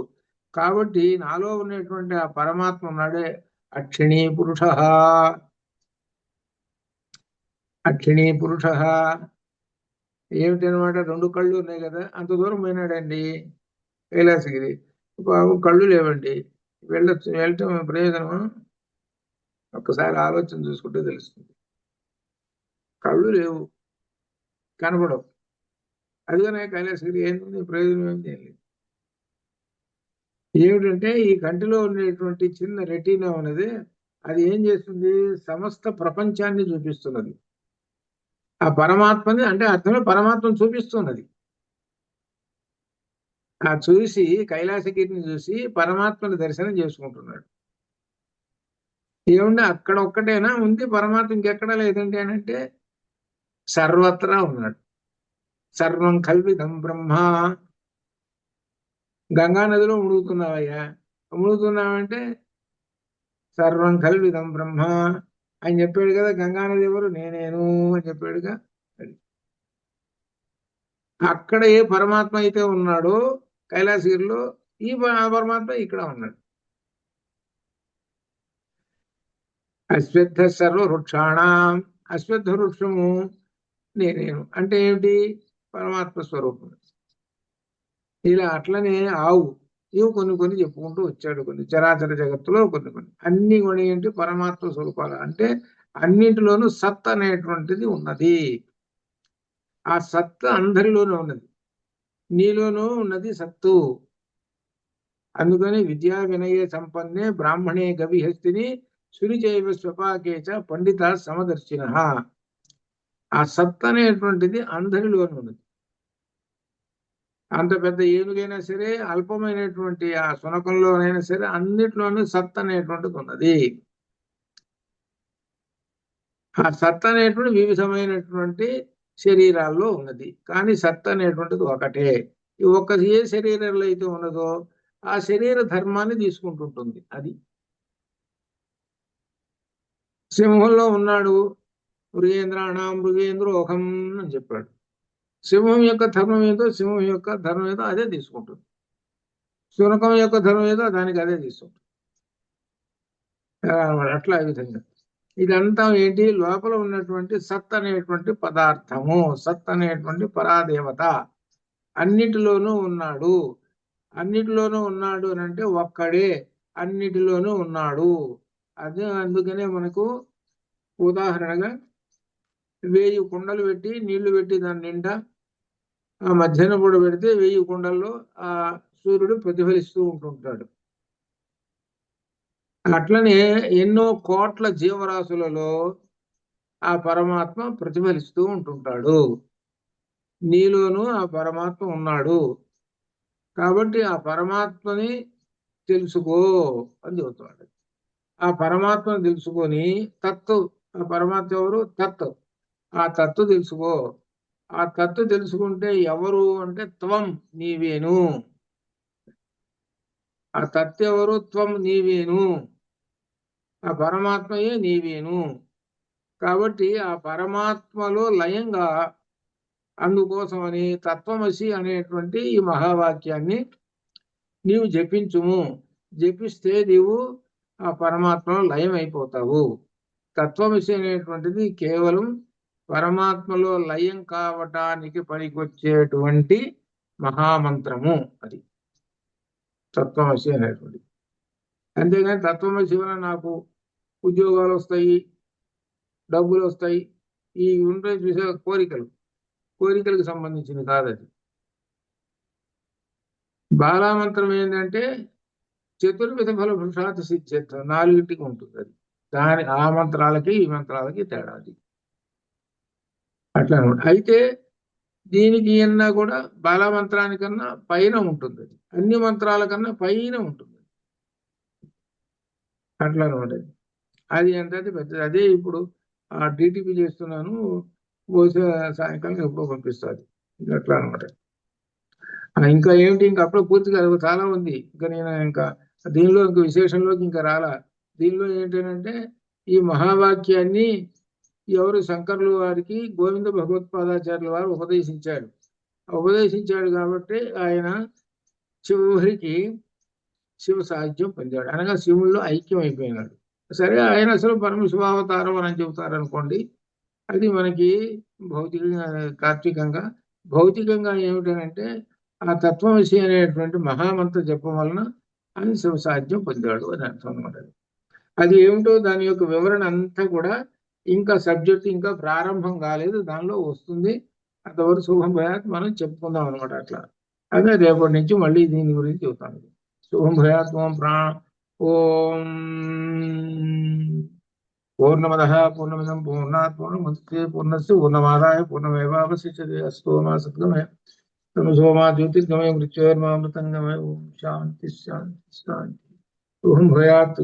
కాబట్టి నాలో ఉన్నటువంటి ఆ పరమాత్మ ఉన్నాడే అక్షిణీ పురుష. అక్షిణీ పురుష ఏమిటనమాట? రెండు కళ్ళు ఉన్నాయి కదా, అంత దూరం పోయినాడండి కైలాసగిరి. బాబు కళ్ళు లేవండి, వెళ్ళటం ప్రయోజనమా? ఒక్కసారి ఆలోచన చూసుకుంటే తెలుస్తుంది. కళ్ళు లేవు, కనపడవు. అదిగానే కైలాసగిరి ఏంటి ప్రయోజనం? ఏంటి? ఏమిటంటే ఈ కంటిలో ఉండేటువంటి చిన్న రెటీనా ఉన్నది, అది ఏం చేస్తుంది? సమస్త ప్రపంచాన్ని చూపిస్తున్నది. ఆ పరమాత్మని, అంటే అర్థమే పరమాత్మను చూపిస్తున్నది. ఆ చూసి కైలాసగిరిని చూసి పరమాత్మని దర్శనం చేసుకుంటున్నాడు. ఏముంది అక్కడ ఒక్కటేనా ఉంది పరమాత్మ? ఇంకెక్కడా లేదండి అని అంటే, సర్వత్రా ఉన్నాడు. సర్వం కల్విదం బ్రహ్మ. గంగా నదిలో మునుగుతున్నావయ్యా, మునుగుతున్నావంటే సర్వం కల్విదం బ్రహ్మ అని చెప్పాడు కదా. గంగా నది ఎవరు? నేనేను అని చెప్పాడుగా. అక్కడ ఏ పరమాత్మ అయితే ఉన్నాడో కైలాసగిరిలో, ఈ పరమాత్మ ఇక్కడ ఉన్నాడు. అశ్వత్థ సర్వ వృక్షాణం, అశ్వత్థ వృక్షము నేనేను అంటే ఏమిటి? పరమాత్మ స్వరూపం. ఇలా అట్లనే ఆవు, ఇవి కొన్ని కొన్ని చెప్పుకుంటూ వచ్చాడు. కొన్ని చరాచర జగత్తులో కొన్ని అన్ని కూడా ఏంటి? పరమాత్మ స్వరూపాలు. అంటే అన్నింటిలోనూ సత్ అనేటువంటిది ఉన్నది. ఆ సత్ అందరిలోనూ ఉన్నది, నీలోనూ ఉన్నది సత్తు. అందుకని విద్యా వినయ సంపన్నే బ్రాహ్మణే గవిహస్తిని సునిచైవ స్వపాకేచ పండిత సమదర్శిన. ఆ సత్ అనేటువంటిది అందరిలోనూ ఉన్నది. అంత పెద్ద ఏనుగైనా సరే, అల్పమైనటువంటి ఆ శునకంలోనైనా సరే, అన్నిట్లోనూ సత్ అనేటువంటిది ఉన్నది. ఆ సత్ అనేటువంటి వివిధమైనటువంటి శరీరాల్లో ఉన్నది, కానీ సత్ అనేటువంటిది ఒకటే. ఈ ఒక్క ఏ శరీరంలో అయితే ఉన్నదో ఆ శరీర ధర్మాన్ని తీసుకుంటుంటుంది. అది సింహంలో ఉన్నాడు, మృగేంద్రాణం మృగేంద్రోహం అని చెప్పాడు. సింహం యొక్క ధర్మం ఏదో, సింహం యొక్క ధర్మం ఏదో అదే తీసుకుంటుంది. శునకం యొక్క ధర్మం ఏదో దానికి అదే తీసుకుంటుంది. అట్లా ఈ విధంగా ఇదంతా ఏంటి, లోపల ఉన్నటువంటి సత్ అనేటువంటి పదార్థము, సత్ అనేటువంటి పరాదేవత అన్నిటిలోనూ ఉన్నాడు. అన్నిటిలోనూ ఉన్నాడు అని అంటే ఒక్కడే అన్నిటిలోనూ ఉన్నాడు. అదే అందుకనే మనకు ఉదాహరణగా 1000 కుండలు పెట్టి నీళ్లు పెట్టి దాని నిండా ఆ మధ్యాహ్నం పూట పెడితే 1000 కుండల్లో ఆ సూర్యుడు ప్రతిఫలిస్తూ ఉంటుంటాడు. అట్లనే ఎన్నో కోట్ల జీవరాశులలో ఆ పరమాత్మ ప్రతిఫలిస్తూ ఉంటుంటాడు. నీలోనూ ఆ పరమాత్మ ఉన్నాడు, కాబట్టి ఆ పరమాత్మని తెలుసుకో అని చెబుతున్నాడు. ఆ పరమాత్మను తెలుసుకొని తత్తు, ఆ పరమాత్మ ఎవరు? తత్. ఆ తత్తు తెలుసుకో. ఆ తత్తు తెలుసుకుంటే ఎవరు అంటే త్వం, నీవేను. ఆ తత్ ఎవరు? త్వం, నీవేను. ఆ పరమాత్మయే నీవేను. కాబట్టి ఆ పరమాత్మలో లయంగా, అందుకోసమని తత్వమసి అనేటువంటి ఈ మహావాక్యాన్ని నీవు జపించుము. జపిస్తే నీవు ఆ పరమాత్మలో లయం అయిపోతావు. తత్వమసి అనేటువంటిది కేవలం పరమాత్మలో లయం కావటానికి పనికొచ్చేటువంటి మహామంత్రము. అది తత్వమసి అనేటువంటిది. అంతేగాని తత్వమసి వల్ల నాకు ఉద్యోగాలు వస్తాయి, డబ్బులు వస్తాయి, ఈ ఉండే చూసే కోరికలకు సంబంధించింది కాదు అది. బాలామంత్రం ఏంటంటే చతుర్విధ ఫల పురుషార్థ సిద్ధ్యర్థం, 4టికి ఉంటుంది అది. ఆ మంత్రాలకి ఈ మంత్రాలకి తేడా అది. అట్లా అనమాట. అయితే దీనికి అన్నా కూడా బాలమంత్రానికన్నా పైన ఉంటుంది అది. అన్ని మంత్రాల కన్నా పైన ఉంటుంది. అట్లా అనమాట. అది అంటే పెద్దది. అదే ఇప్పుడు ఆ డిటిపి చేస్తున్నాను, బహుశా సాయంకాలం ఎప్పుడో పంపిస్తుంది. అట్లా అనమాట. ఇంకా ఏమిటి, ఇంకా అప్పుడు పూర్తి కాదు, చాలా ఉంది. ఇంకా నేను ఇంకా దీనిలో ఇంకా విశేషంలోకి ఇంకా రాలా. దీనిలో ఏంటంటే ఈ మహావాక్యాన్ని ఎవరు శంకరులు వారికి గోవింద భగవత్పాదాచార్యుల వారు ఉపదేశించాడు కాబట్టి ఆయన చివరికి శివ సాహిత్యం పొందాడు, అనగా శివుల్లో ఐక్యం అయిపోయినాడు. సరే, ఆయన అసలు పరమశివావతారం అని చెబుతారు అనుకోండి, అది మనకి భౌతికంగా తాత్వికంగా. భౌతికంగా ఏమిటంటే ఆ తత్వమసి అనేటువంటి మహామంత్ర జపం వలన ఆయన శివ సాహిత్యం పొందాడు అని అర్థం అనమాట. అది ఏమిటో దాని యొక్క వివరణ అంతా కూడా ఇంకా సబ్జెక్ట్ ఇంకా ప్రారంభం కాలేదు, దానిలో వస్తుంది. అంతవరకు శుభం భయాత్ మనం చెప్పుకుందాం అనమాట. అట్లా అదే రేపటి నుంచి మళ్ళీ దీని గురించి చెబుతాను. శుభం భయాత్. ఓం పూర్ణమద పూర్ణమిదం పూర్ణాత్ పూర్ణముదచ్యతే పూర్ణస్య పూర్ణమాదాయ పూర్ణమేవావశిష్యతే. అస్తు మా సద్గమయ తమసోమా జ్యోతిర్గమయ మృత్యోర్మామృతంగమయ. ఓం శాంతి శాంతి శాంతి. శుభం భయాత్.